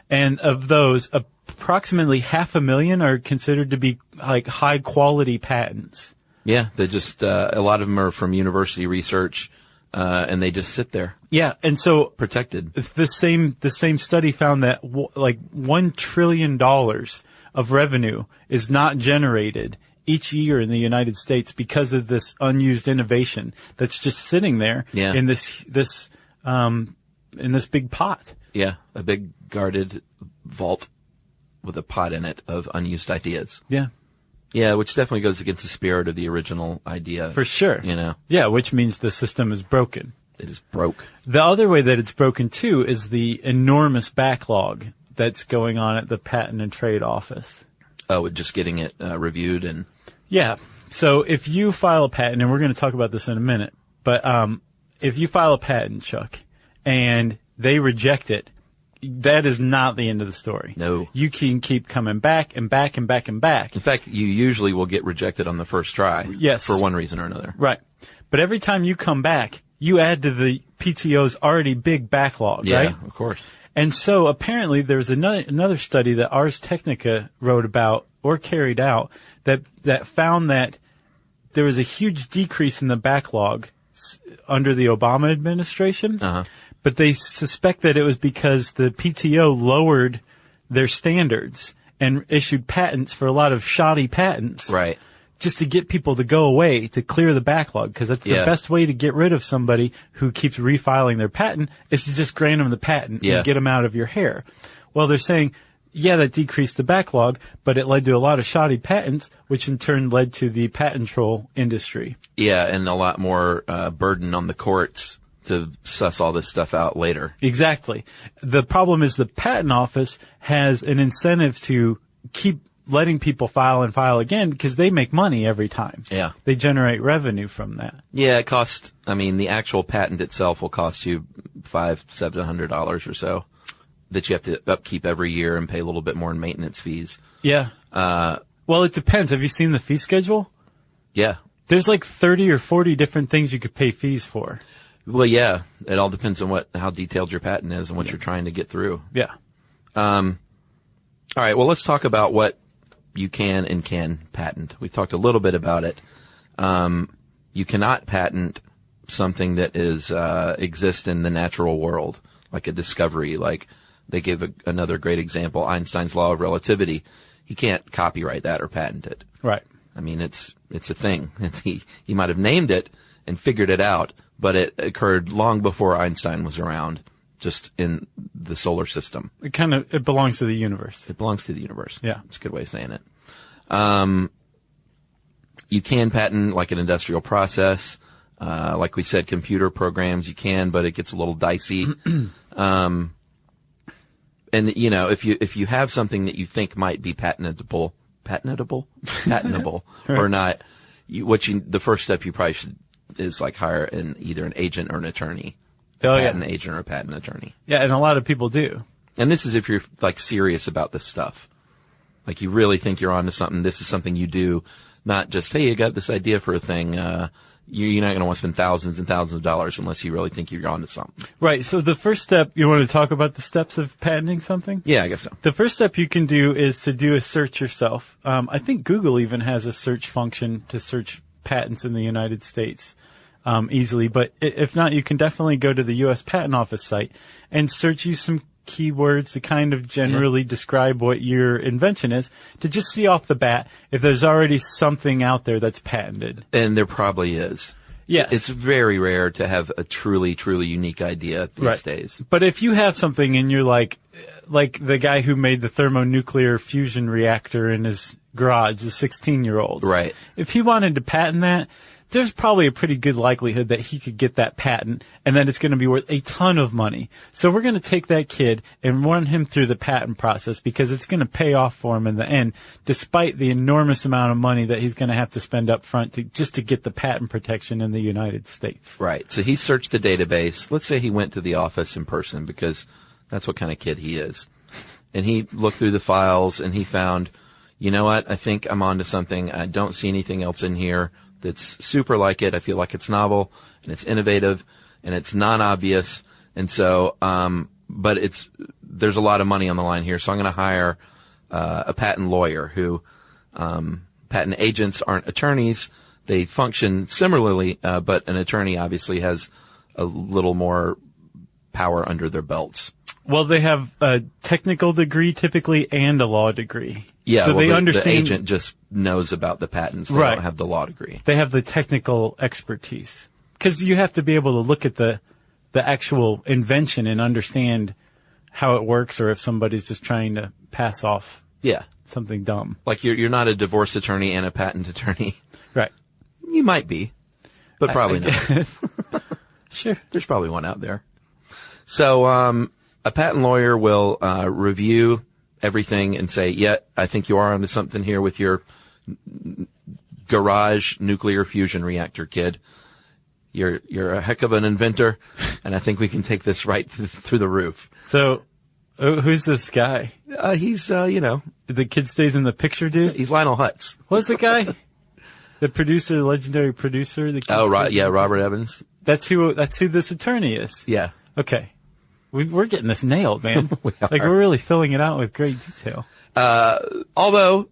And of those, approximately 500,000 are considered to be like high quality patents. Yeah. They just, a lot of them are from university research, and they just sit there. Yeah. And so protected. The same study found that $1 trillion of revenue is not generated each year in the United States because of this unused innovation that's just sitting there in this big pot. Yeah, a big guarded vault with a pot in it of unused ideas. Yeah. Yeah, which definitely goes against the spirit of the original idea. For sure. Yeah, which means the system is broken. It is broke. The other way that it's broken too is the enormous backlog that's going on at the Patent and Trade Office. Oh, just getting it reviewed and... Yeah. So if you file a patent, and we're going to talk about this in a minute, but if you file a patent, Chuck, and they reject it, that is not the end of the story. No. You can keep coming back and back and back and back. In fact, you usually will get rejected on the first try. Yes. For one reason or another. Right. But every time you come back, you add to the PTO's already big backlog, right? Yeah, of course. And so apparently there's another study that Ars Technica wrote about or carried out that found that there was a huge decrease in the backlog under the Obama administration. But they suspect that it was because the PTO lowered their standards and issued patents for a lot of shoddy patents. Right. Just to get people to go away, to clear the backlog, because that's the best way to get rid of somebody who keeps refiling their patent is to just grant them the patent and get them out of your hair. Well, they're saying, that decreased the backlog, but it led to a lot of shoddy patents, which in turn led to the patent troll industry. Yeah, and a lot more burden on the courts to suss all this stuff out later. Exactly. The problem is the patent office has an incentive to keep letting people file and file again because they make money every time. Yeah. They generate revenue from that. Yeah, it costs, the actual patent itself will cost you $500-$700 or so that you have to upkeep every year and pay a little bit more in maintenance fees. Yeah. Well, it depends. Have you seen the fee schedule? Yeah. There's like 30 or 40 different things you could pay fees for. Well, yeah. It all depends on how detailed your patent is and what you're trying to get through. Yeah. All right. Well, let's talk about what you can and can patent. We talked a little bit about it. You cannot patent something that exists in the natural world, like a discovery. Like they gave another great example, Einstein's law of relativity. He can't copyright that or patent it. Right. It's a thing. He might have named it and figured it out, but it occurred long before Einstein was around, just in the solar system. It belongs to the universe. It belongs to the universe. Yeah. It's a good way of saying it. You can patent like an industrial process. Like we said, computer programs you can, but it gets a little dicey. And if you have something that you think might be patentable or not, the first step you probably should is like hire either an agent or an attorney. Patent agent or a patent attorney. Yeah, and a lot of people do. And this is if you're like serious about this stuff. Like you really think you're onto something. This is something you do, not just, hey, you got this idea for a thing. You're not going to want to spend thousands and thousands of dollars unless you really think you're onto something. Right. So the first step, you want to talk about the steps of patenting something? Yeah, I guess so. The first step you can do is to do a search yourself. I think Google even has a search function to search patents in the United States. Easily, but if not, you can definitely go to the U.S. Patent Office site and search you some keywords to kind of generally describe what your invention is, to just see off the bat if there's already something out there that's patented. And there probably is. Yes. It's very rare to have a truly, truly unique idea these days. But if you have something and you're like the guy who made the thermonuclear fusion reactor in his garage, the 16-year-old. Right. If he wanted to patent that, there's probably a pretty good likelihood that he could get that patent and that it's going to be worth a ton of money. So we're going to take that kid and run him through the patent process because it's going to pay off for him in the end, despite the enormous amount of money that he's going to have to spend up front just to get the patent protection in the United States. Right. So he searched the database. Let's say he went to the office in person because that's what kind of kid he is. And he looked through the files and he found, you know what? I think I'm onto something. I don't see anything else in here that's super like it. I feel like it's novel and it's innovative and it's non-obvious. And so, but there's a lot of money on the line here. So I'm going to hire, a patent lawyer who, patent agents aren't attorneys. They function similarly, but an attorney obviously has a little more power under their belts. Well, they have a technical degree typically and a law degree. Yeah, so well, they understand. The agent just knows about the patents. They don't have the law degree. They have the technical expertise. Because you have to be able to look at the actual invention and understand how it works or if somebody's just trying to pass off something dumb. Like you're not a divorce attorney and a patent attorney. Right. You might be, but probably not. Sure. There's probably one out there. So, a patent lawyer will review everything and say, yeah, I think you are onto something here with your garage nuclear fusion reactor, kid. You're a heck of an inventor, and I think we can take this right through the roof. So, who's this guy? He's, The kid stays in the picture, dude? He's Lionel Hutz. What's the guy? The producer, the legendary producer? Robert Evans. That's who this attorney is. Yeah. Okay. We're getting this nailed, man. We are. Like, we're really filling it out with great detail. Although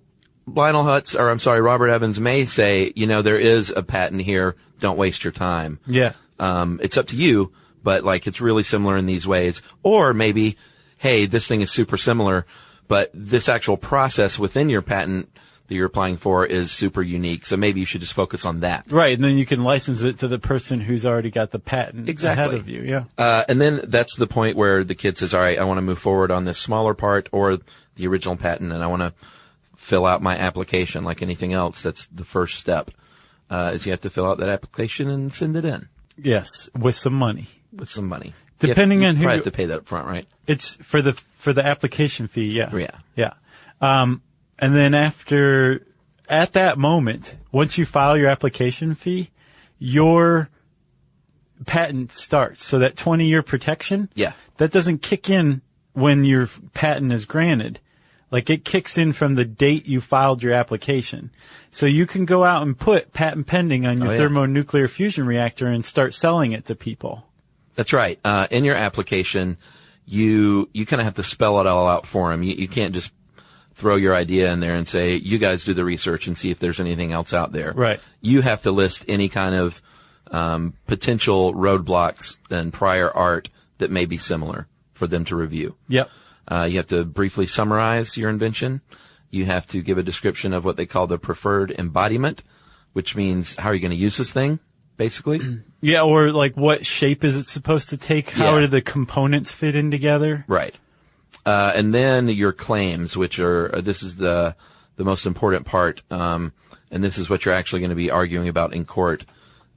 Robert Evans may say, there is a patent here. Don't waste your time. Yeah. It's up to you, but like it's really similar in these ways. Or maybe, hey, this thing is super similar, but this actual process within your patent that you're applying for is super unique. So maybe you should just focus on that. Right. And then you can license it to the person who's already got the patent ahead of you. Yeah. And then that's the point where the kid says, all right, I want to move forward on this smaller part or the original patent, and I want to fill out my application like anything else. That's the first step, is you have to fill out that application and send it in. Yes. With some money. Depending on who you probably have to pay that up front, right? It's for the application fee. Yeah. Yeah. Yeah. And then at that moment, once you file your application fee, your patent starts. So that 20-year protection, that doesn't kick in when your patent is granted. Like, it kicks in from the date you filed your application. So you can go out and put patent pending on your thermonuclear fusion reactor and start selling it to people. That's right. In your application, you kind of have to spell it all out for them. You can't just throw your idea in there and say, you guys do the research and see if there's anything else out there. Right. You have to list any kind of potential roadblocks and prior art that may be similar for them to review. Yep. You have to briefly summarize your invention. You have to give a description of what they call the preferred embodiment, which means how are you going to use this thing, basically? Yeah, or like what shape is it supposed to take? How do the components fit in together? Right. And then your claims, which this is the most important part, and this is what you're actually going to be arguing about in court,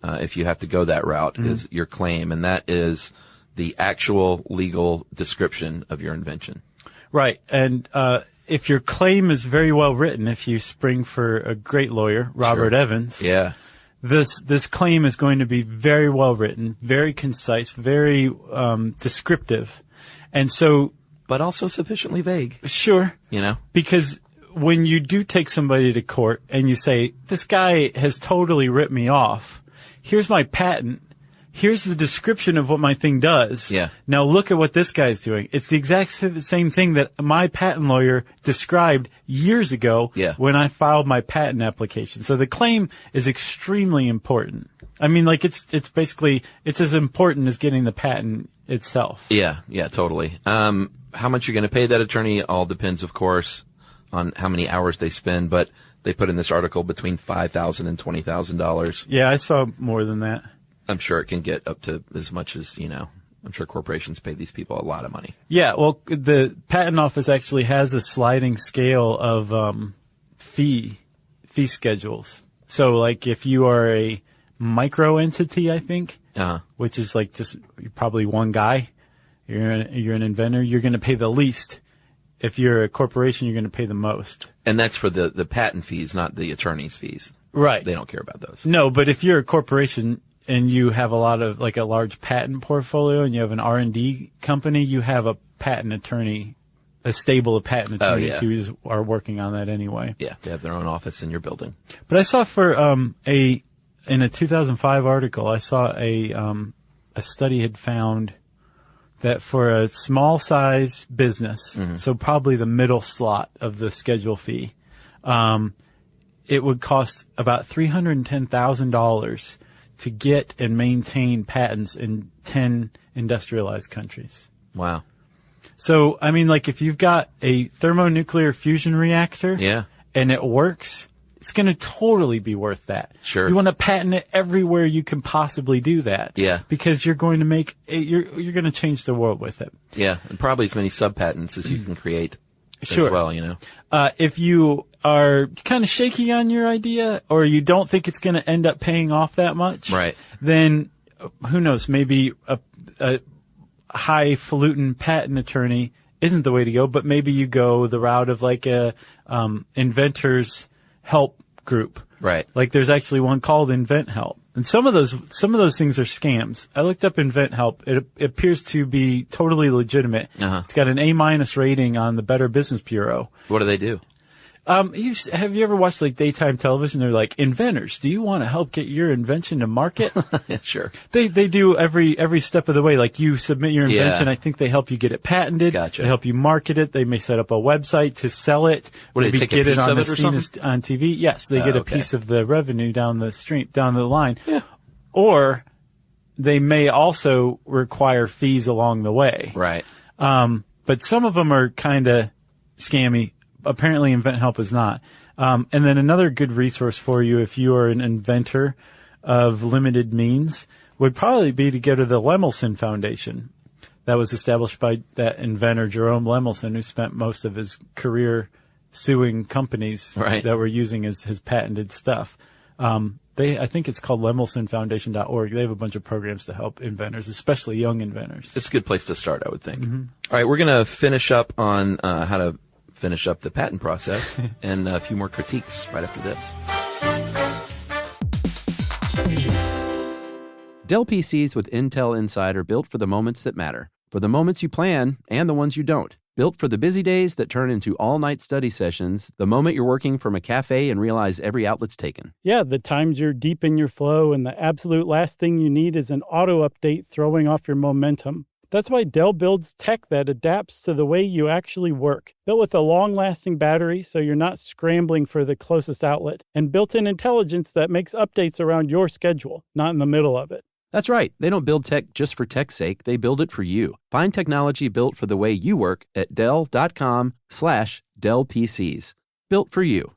if you have to go that route, is your claim, and that is the actual legal description of your invention. Right. And if your claim is very well written, if you spring for a great lawyer, Robert Evans, this claim is going to be very well written, very concise, very descriptive. And so, but also sufficiently vague. Sure. Because when you do take somebody to court and you say, this guy has totally ripped me off, here's my patent, here's the description of what my thing does. Yeah. Now look at what this guy's doing. It's the exact same thing that my patent lawyer described years ago when I filed my patent application. So the claim is extremely important. I mean, like it's basically, it's as important as getting the patent itself. Yeah, totally. How much you're going to pay that attorney all depends, of course, on how many hours they spend, but they put in this article between $5,000 and $20,000. Yeah, I saw more than that. I'm sure it can get up to as much as, I'm sure corporations pay these people a lot of money. Yeah, well, the patent office actually has a sliding scale of fee schedules. So, like, if you are a micro entity, I think, which is like just probably one guy, you're an inventor, you're going to pay the least. If you're a corporation, you're going to pay the most. And that's for the patent fees, not the attorney's fees. Right. They don't care about those. No, but if you're a corporation and you have a large patent portfolio and you have an R&D company, you have a patent attorney, a stable of patent attorneys who are working on that anyway. Yeah, they have their own office in your building. But I saw in a 2005 article, I saw a study had found that for a small size business, so probably the middle slot of the schedule fee, it would cost about $310,000 to get and maintain patents in 10 industrialized countries. Wow. So, I mean, like if you've got a thermonuclear fusion reactor and it works, it's going to totally be worth that. Sure. You want to patent it everywhere you can possibly do that. Yeah. Because you're going to make you're going to change the world with it. Yeah, and probably as many sub-patents as you can create as well, If you are kind of shaky on your idea or you don't think it's going to end up paying off that much, right, then who knows, maybe a highfalutin patent attorney isn't the way to go, but maybe you go the route of like a inventors help group. Right. Like there's actually one called Invent Help. And some of those things are scams. I looked up Invent Help. It appears to be totally legitimate. It's got an A- rating on the Better Business Bureau. What do they do? Have you ever watched like daytime television? They're like, inventors, do you want to help get your invention to market? Yeah, sure. They do every step of the way. Like you submit your invention. Yeah. I think they help you get it patented. Gotcha. They help you market it. They may set up a website to sell it. What, do they take a piece of it or something? On TV. Yes, they get a Okay. piece of the revenue down the line. Yeah. Or they may also require fees along the way. Right. But some of them are kind of scammy. Apparently Invent Help is not. And then another good resource for you if you are an inventor of limited means would probably be to go to the Lemelson Foundation. That was established by that inventor, Jerome Lemelson, who spent most of his career suing companies Right. that were using his patented stuff. I think it's called lemelsonfoundation.org. They have a bunch of programs to help inventors, especially young inventors. It's a good place to start, I would think. Mm-hmm. All right, we're going to finish up on how to finish up the patent process and a few more critiques right after this. Dell PCs with Intel Inside are built for the moments that matter, for the moments you plan and the ones you don't. Built for the busy days that turn into all-night study sessions, the moment you're working from a cafe and realize every outlet's taken. Yeah, the times you're deep in your flow and the absolute last thing you need is an auto update throwing off your momentum. That's why Dell builds tech that adapts to the way you actually work. Built with a long-lasting battery so you're not scrambling for the closest outlet, and built-in intelligence that makes updates around your schedule, not in the middle of it. That's right. They don't build tech just for tech's sake. They build it for you. Find technology built for the way you work at Dell.com/Dell PCs. Built for you.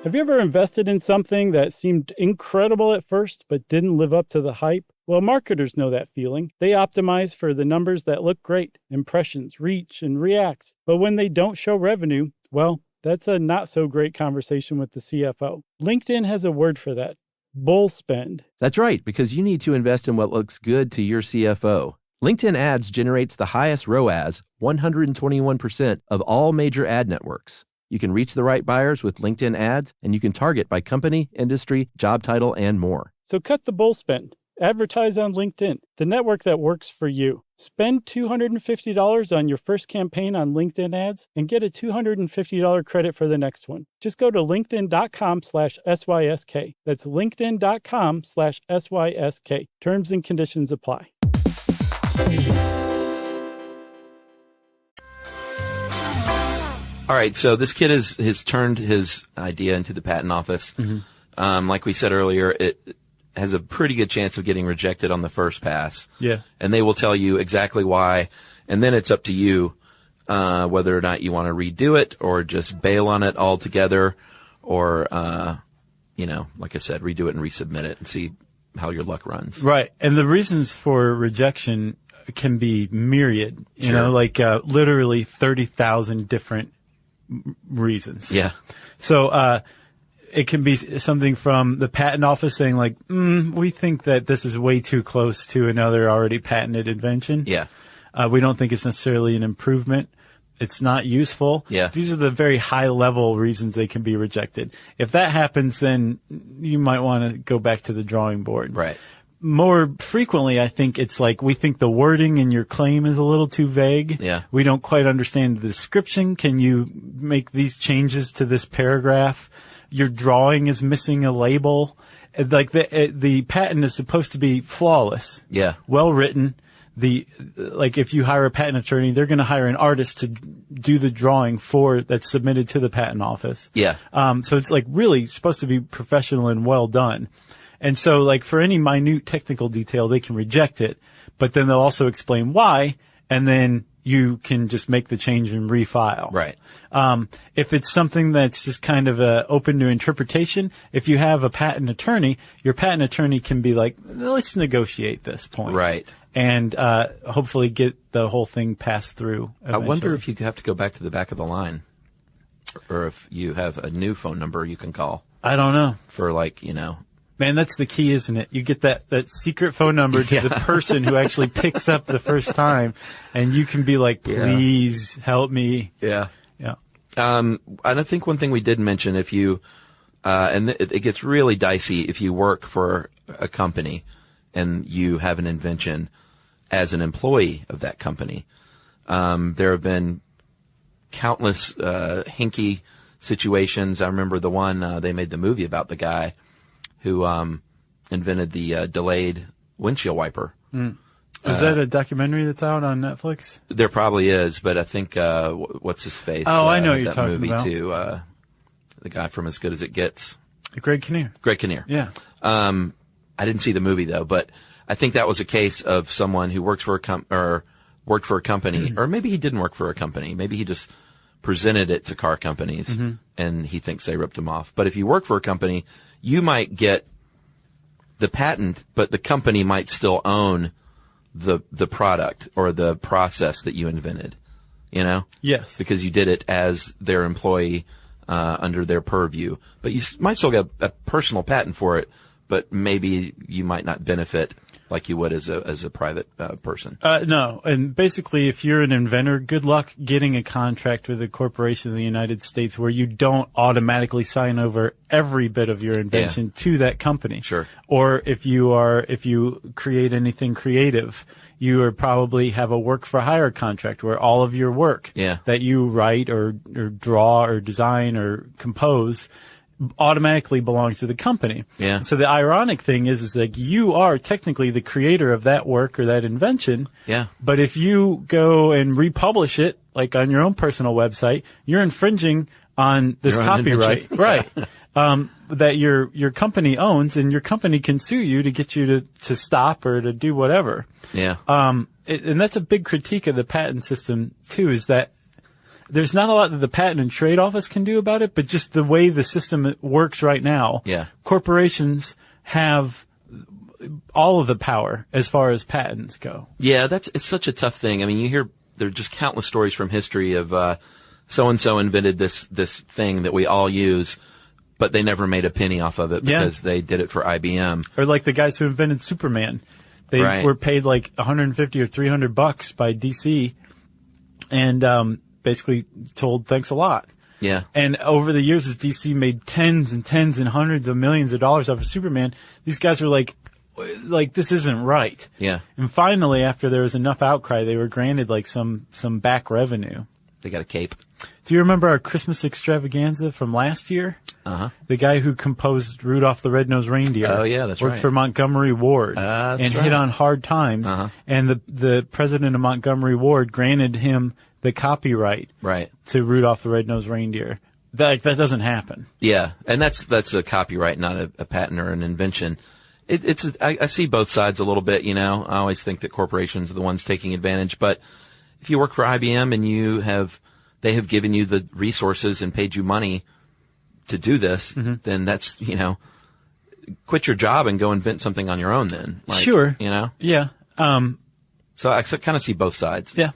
Have you ever invested in something that seemed incredible at first but didn't live up to the hype? Well, marketers know that feeling. They optimize for the numbers that look great, impressions, reach, and reacts. But when they don't show revenue, well, that's a not-so-great conversation with the CFO. LinkedIn has a word for that: bull spend. That's right, because you need to invest in what looks good to your CFO. LinkedIn Ads generates the highest ROAS, 121% of all major ad networks. You can reach the right buyers with LinkedIn Ads, and you can target by company, industry, job title, and more. So cut the bull spend. Advertise on LinkedIn, the network that works for you. Spend $250 on your first campaign on LinkedIn Ads and get a $250 credit for the next one. Just go to linkedin.com/SYSK. That's linkedin.com/SYSK. Terms and conditions apply. All right, so this kid has turned his idea into the patent office. Mm-hmm. Like we said earlier, it has a pretty good chance of getting rejected on the first pass. Yeah. And they will tell you exactly why, and then it's up to you whether or not you want to redo it or just bail on it altogether, or like I said, redo it and resubmit it and see how your luck runs. Right. And the reasons for rejection can be myriad, Sure. literally 30,000 different reasons. Yeah. So, it can be something from the patent office saying like, we think that this is way too close to another already patented invention. Yeah. We don't think it's necessarily an improvement. It's not useful. Yeah. These are the very high level reasons they can be rejected. If that happens, then you might want to go back to the drawing board. Right. More frequently, I think it's like, we think the wording in your claim is a little too vague. Yeah. We don't quite understand the description. Can you make these changes to this paragraph? Your drawing is missing a label. Like the patent is supposed to be flawless. Yeah. Well written. If you hire a patent attorney, they're going to hire an artist to do the drawing that's submitted to the patent office. Yeah. So it's like really supposed to be professional and well done. And so like for any minute technical detail, they can reject it, but then they'll also explain why, and then you can just make the change and refile. Right. If it's something that's just kind of open to interpretation, if you have a patent attorney, your patent attorney can be like, let's negotiate this point. Right. And hopefully get the whole thing passed through eventually. I wonder if you have to go back to the back of the line, or if you have a new phone number you can call I don't know. for Man, that's the key, isn't it? You get that secret phone number to the person who actually picks up the first time, and you can be like, please help me. Yeah. Yeah. I think one thing we did mention, if you, it gets really dicey if you work for a company and you have an invention, as an employee of that company. There have been countless hinky situations. I remember the one they made the movie about the guy who invented the delayed windshield wiper. Is that a documentary that's out on Netflix? There probably is, but I think what's his face? Oh, I know what that you're talking movie about. Too. The guy from As Good as It Gets. Greg Kinnear. Greg Kinnear. Yeah. I didn't see the movie though, but I think that was a case of someone who worked for worked for a company, or maybe he didn't work for a company. Maybe he just presented it to car companies and he thinks they ripped him off. But if you work for a company, you might get the patent, but the company might still own the product or the process that you invented, you know? Yes. Because you did it as their employee, under their purview. But you might still get a personal patent for it, but maybe you might not benefit like you would as a private person. No. And basically, if you're an inventor, good luck getting a contract with a corporation in the United States where you don't automatically sign over every bit of your invention to that company. Sure. Or if you create anything creative, you are probably have a work for hire contract where all of your work that you write or draw or design or compose automatically belongs to the company. Yeah. So the ironic thing is like you are technically the creator of that work or that invention. Yeah. But if you go and republish it, like on your own personal website, you're infringing on this Your own copyright, invention. right? That your company owns, and your company can sue you to get you to stop or to do whatever. Yeah. And that's a big critique of the patent system too, is that there's not a lot that the Patent and Trade Office can do about it, but just the way the system works right now, corporations have all of the power as far as patents go. Yeah, it's such a tough thing. I mean, you hear there are just countless stories from history of so and so invented this thing that we all use, but they never made a penny off of it because they did it for IBM. Or like the guys who invented Superman. They were paid like $150 or $300 by DC, and basically told thanks a lot. Yeah. And over the years, as DC made tens and tens and hundreds of millions of dollars off of Superman, these guys were like, this isn't right. Yeah. And finally, after there was enough outcry, they were granted like some back revenue. They got a cape. Do you remember our Christmas extravaganza from last year? Uh-huh. The guy who composed Rudolph the Red-Nosed Reindeer. Oh, yeah, that's worked right. for Montgomery Ward That's and right. hit on hard times. Uh-huh. And the president of Montgomery Ward granted him the copyright to Rudolph the Red-Nosed Reindeer. That doesn't happen. Yeah, and that's a copyright, not a patent or an invention. I see both sides a little bit, you know. I always think that corporations are the ones taking advantage, but if you work for IBM and they have given you the resources and paid you money to do this, then that's, you know, quit your job and go invent something on your own then. Like, sure. You know? Yeah. So I kind of see both sides. Yeah.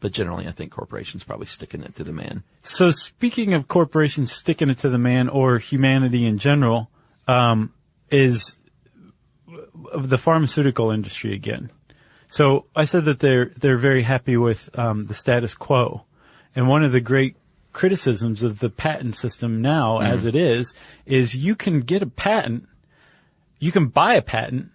But generally, I think corporations probably sticking it to the man. So speaking of corporations sticking it to the man, or humanity in general, is the pharmaceutical industry again. So I said that they're very happy with the status quo, and one of the great criticisms of the patent system now, as it is you can get a patent, you can buy a patent,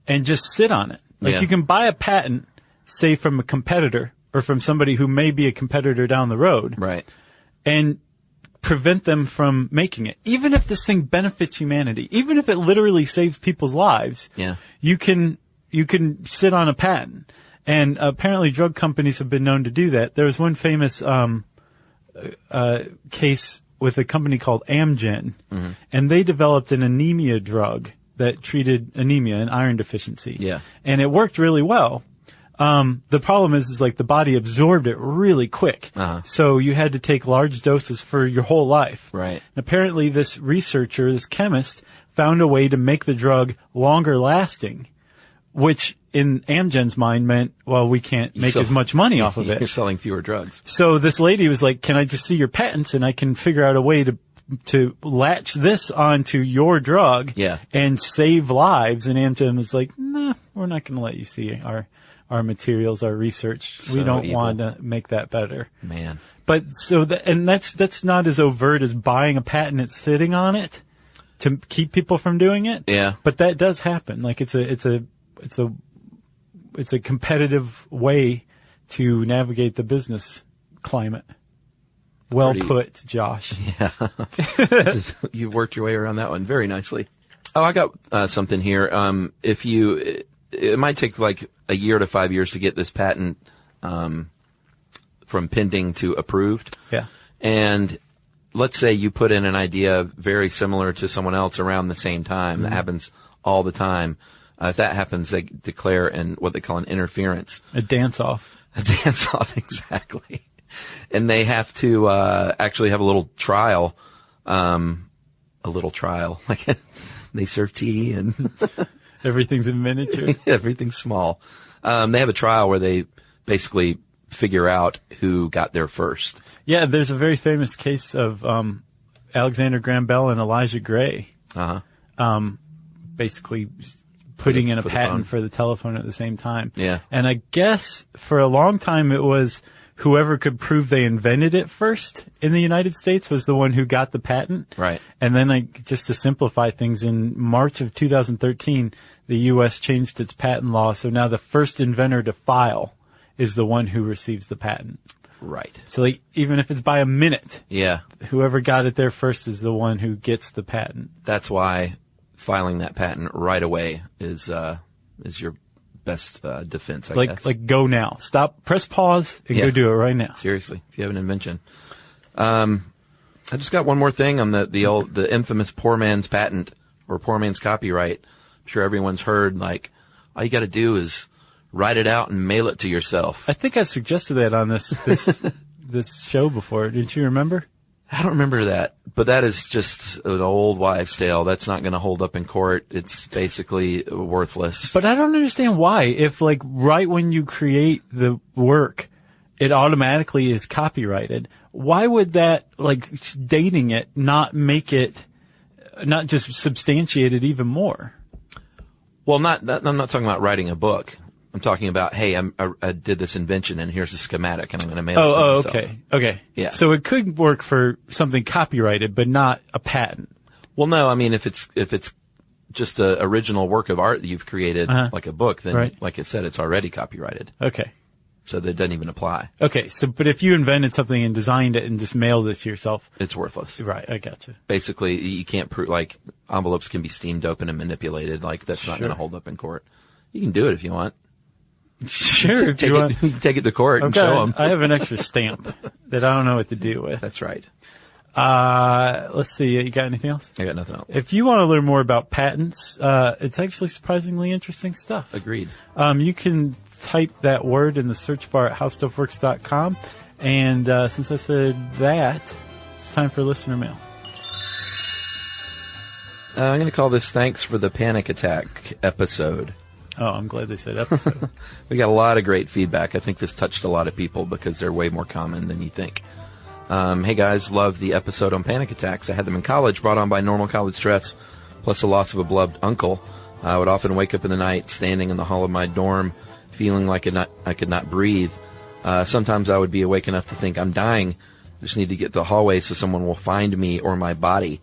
and just sit on it. Like you can buy a patent, say from a competitor, or from somebody who may be a competitor down the road. Right. And prevent them from making it. Even if this thing benefits humanity, even if it literally saves people's lives, you can sit on a patent. And apparently drug companies have been known to do that. There was one famous case with a company called Amgen, and they developed an anemia drug that treated anemia and iron deficiency. Yeah. And it worked really well. The problem is like the body absorbed it really quick. So you had to take large doses for your whole life. Right. And apparently this researcher, this chemist, found a way to make the drug longer lasting, which in Amgen's mind meant, well, we can't make as much money off of it. You're selling fewer drugs. So this lady was like, can I just see your patents and I can figure out a way to latch this onto your drug and save lives? And Amgen was like, nah, we're not going to let you see our materials, our research. So we don't evil. want to make that better. Man. But so that's not as overt as buying a patent and sitting on it to keep people from doing it. Yeah. But that does happen. Like it's a it's a competitive way to navigate the business climate. Well put, Josh. Yeah. You've worked your way around that one very nicely. Oh, I got something here. It might take like a year to 5 years to get this patent from pending to approved. Yeah. And let's say you put in an idea very similar to someone else around the same time. Mm-hmm. That happens all the time. If that happens, they declare what they call an interference. A dance-off. A dance-off, exactly. And they have to actually have a little trial. Like they serve tea and everything's in miniature. Everything's small. They have a trial where they basically figure out who got there first. Yeah, there's a very famous case of Alexander Graham Bell and Elijah Gray. Basically putting in a patent for the telephone at the same time. Yeah. And I guess for a long time it was whoever could prove they invented it first in the United States was the one who got the patent. Right. And then just to simplify things, in March of 2013, the U.S. changed its patent law. So now the first inventor to file is the one who receives the patent. Right. So even if it's by a minute, yeah, whoever got it there first is the one who gets the patent. That's why filing that patent right away is your best defense, I guess. Like go now. Stop, press pause, and go do it right now. Seriously, if you have an invention. I just got one more thing on the infamous poor man's patent or poor man's copyright. I'm sure everyone's heard, like, all you got to do is write it out and mail it to yourself. I think I've suggested that on this show before. Didn't you remember? I don't remember that, but that is just an old wives' tale. That's not going to hold up in court. It's basically worthless. But I don't understand why. If right when you create the work, it automatically is copyrighted, why would that, dating it, not just substantiate it even more? Well, I'm not talking about writing a book. I'm talking about, hey, I did this invention and here's a schematic and I'm going to mail it to myself. Okay. Yeah. So it could work for something copyrighted, but not a patent. Well, no, I mean, if it's just a original work of art that you've created, like a book, then, like I said, it's already copyrighted. Okay. So that doesn't even apply. Okay. But if you invented something and designed it and just mailed it to yourself, it's worthless. Right. I gotcha. Basically, you can't prove, envelopes can be steamed open and manipulated. That's not going to hold up in court. You can do it if you want. Sure, if you want. Take it to court and show them. I have an extra stamp that I don't know what to do with. That's right. Let's see. You got anything else? I got nothing else. If you want to learn more about patents, it's actually surprisingly interesting stuff. Agreed. You can type that word in the search bar at howstuffworks.com. And since I said that, it's time for listener mail. I'm going to call this Thanks for the Panic Attack episode. Oh, I'm glad they said episode. We got a lot of great feedback. I think this touched a lot of people because they're way more common than you think. Hey guys, love the episode on panic attacks. I had them in college, brought on by normal college stress, plus the loss of a beloved uncle. I would often wake up in the night, standing in the hall of my dorm, feeling like I could not breathe. Sometimes I would be awake enough to think I'm dying. Just need to get to the hallway so someone will find me or my body.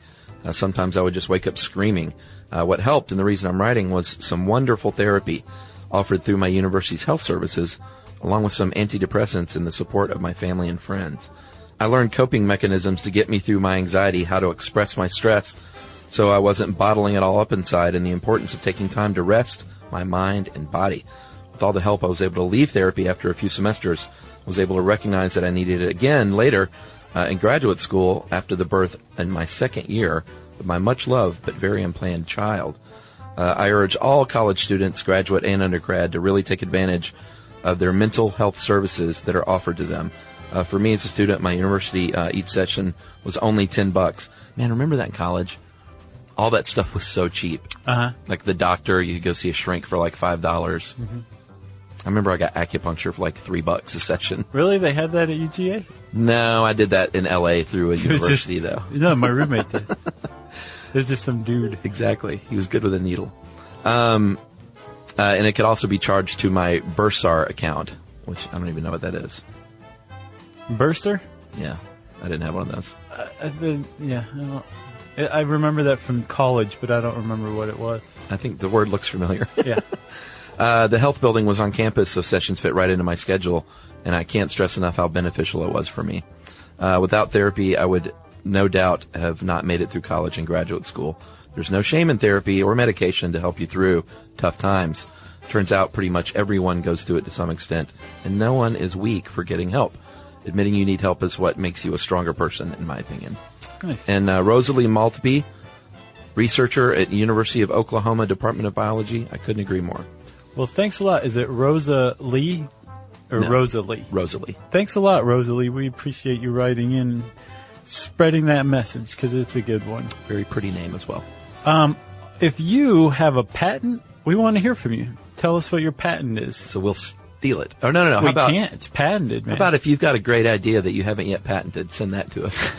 Sometimes I would just wake up screaming. What helped, and the reason I'm writing, was some wonderful therapy offered through my university's health services, along with some antidepressants and the support of my family and friends. I learned coping mechanisms to get me through my anxiety, how to express my stress, so I wasn't bottling it all up inside, and the importance of taking time to rest my mind and body. With all the help, I was able to leave therapy after a few semesters. I was able to recognize that I needed it again later in graduate school after the birth in my second year of my much-loved but very unplanned child. I urge all college students, graduate and undergrad, to really take advantage of their mental health services that are offered to them. For me as a student at my university, each session was only $10. Man, remember that in college? All that stuff was so cheap. Like the doctor, you could go see a shrink for like $5. Mm-hmm. I remember I got acupuncture for like $3 a session. Really? They had that at UGA? No, I did that in LA through a university though. No, my roommate did. There's just some dude. Exactly. He was good with a needle. And it could also be charged to my Bursar account, which I don't even know what that is. Burster? Yeah. I didn't have one of those. I remember that from college, but I don't remember what it was. I think the word looks familiar. Yeah. The health building was on campus, so sessions fit right into my schedule, and I can't stress enough how beneficial it was for me. Without therapy, I would no doubt have not made it through college and graduate school. There's no shame in therapy or medication to help you through tough times. Turns out pretty much everyone goes through it to some extent, and no one is weak for getting help. Admitting you need help is what makes you a stronger person, in my opinion. Nice. And Rosalie Maltby, researcher at University of Oklahoma Department of Biology. I couldn't agree more. Well, thanks a lot. Is it Rosa Lee or No. Rosalie? Rosalie. Thanks a lot, Rosalie. We appreciate you writing in, spreading that message, because it's a good one. Very pretty name as well. If you have a patent, we want to hear from you. Tell us what your patent is. So we'll steal it. Oh, no. We can't. It's patented, man. How about if you've got a great idea that you haven't yet patented, send that to us.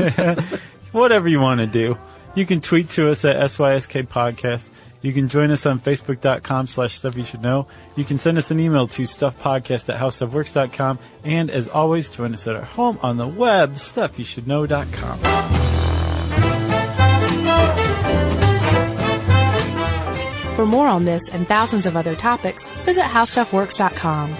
Whatever you want to do. You can tweet to us at SYSK Podcast. You can join us on Facebook.com/StuffYouShouldKnow. You can send us an email to StuffPodcast@HowStuffWorks.com. And as always, join us at our home on the web, StuffYouShouldKnow.com. For more on this and thousands of other topics, visit HowStuffWorks.com.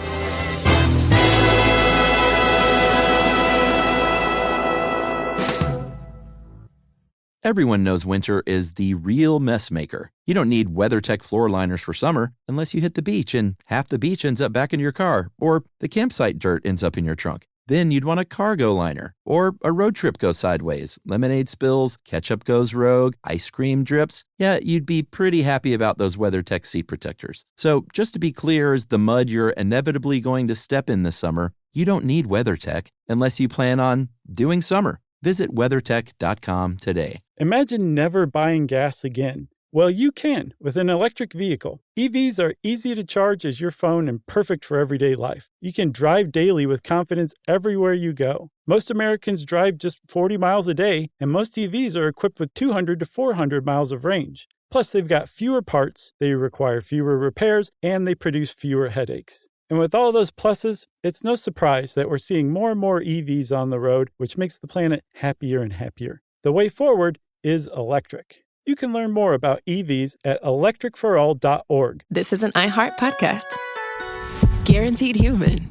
Everyone knows winter is the real mess maker. You don't need WeatherTech floor liners for summer unless you hit the beach and half the beach ends up back in your car, or the campsite dirt ends up in your trunk. Then you'd want a cargo liner, or a road trip goes sideways, lemonade spills, ketchup goes rogue, ice cream drips. Yeah, you'd be pretty happy about those WeatherTech seat protectors. So just to be clear, as the mud you're inevitably going to step in this summer, you don't need WeatherTech unless you plan on doing summer. Visit WeatherTech.com today. Imagine never buying gas again. Well, you can with an electric vehicle. EVs are easy to charge as your phone and perfect for everyday life. You can drive daily with confidence everywhere you go. Most Americans drive just 40 miles a day, and most EVs are equipped with 200 to 400 miles of range. Plus, they've got fewer parts, they require fewer repairs, and they produce fewer headaches. And with all those pluses, it's no surprise that we're seeing more and more EVs on the road, which makes the planet happier and happier. The way forward is electric. You can learn more about EVs at electricforall.org. This is an iHeart podcast. Guaranteed human.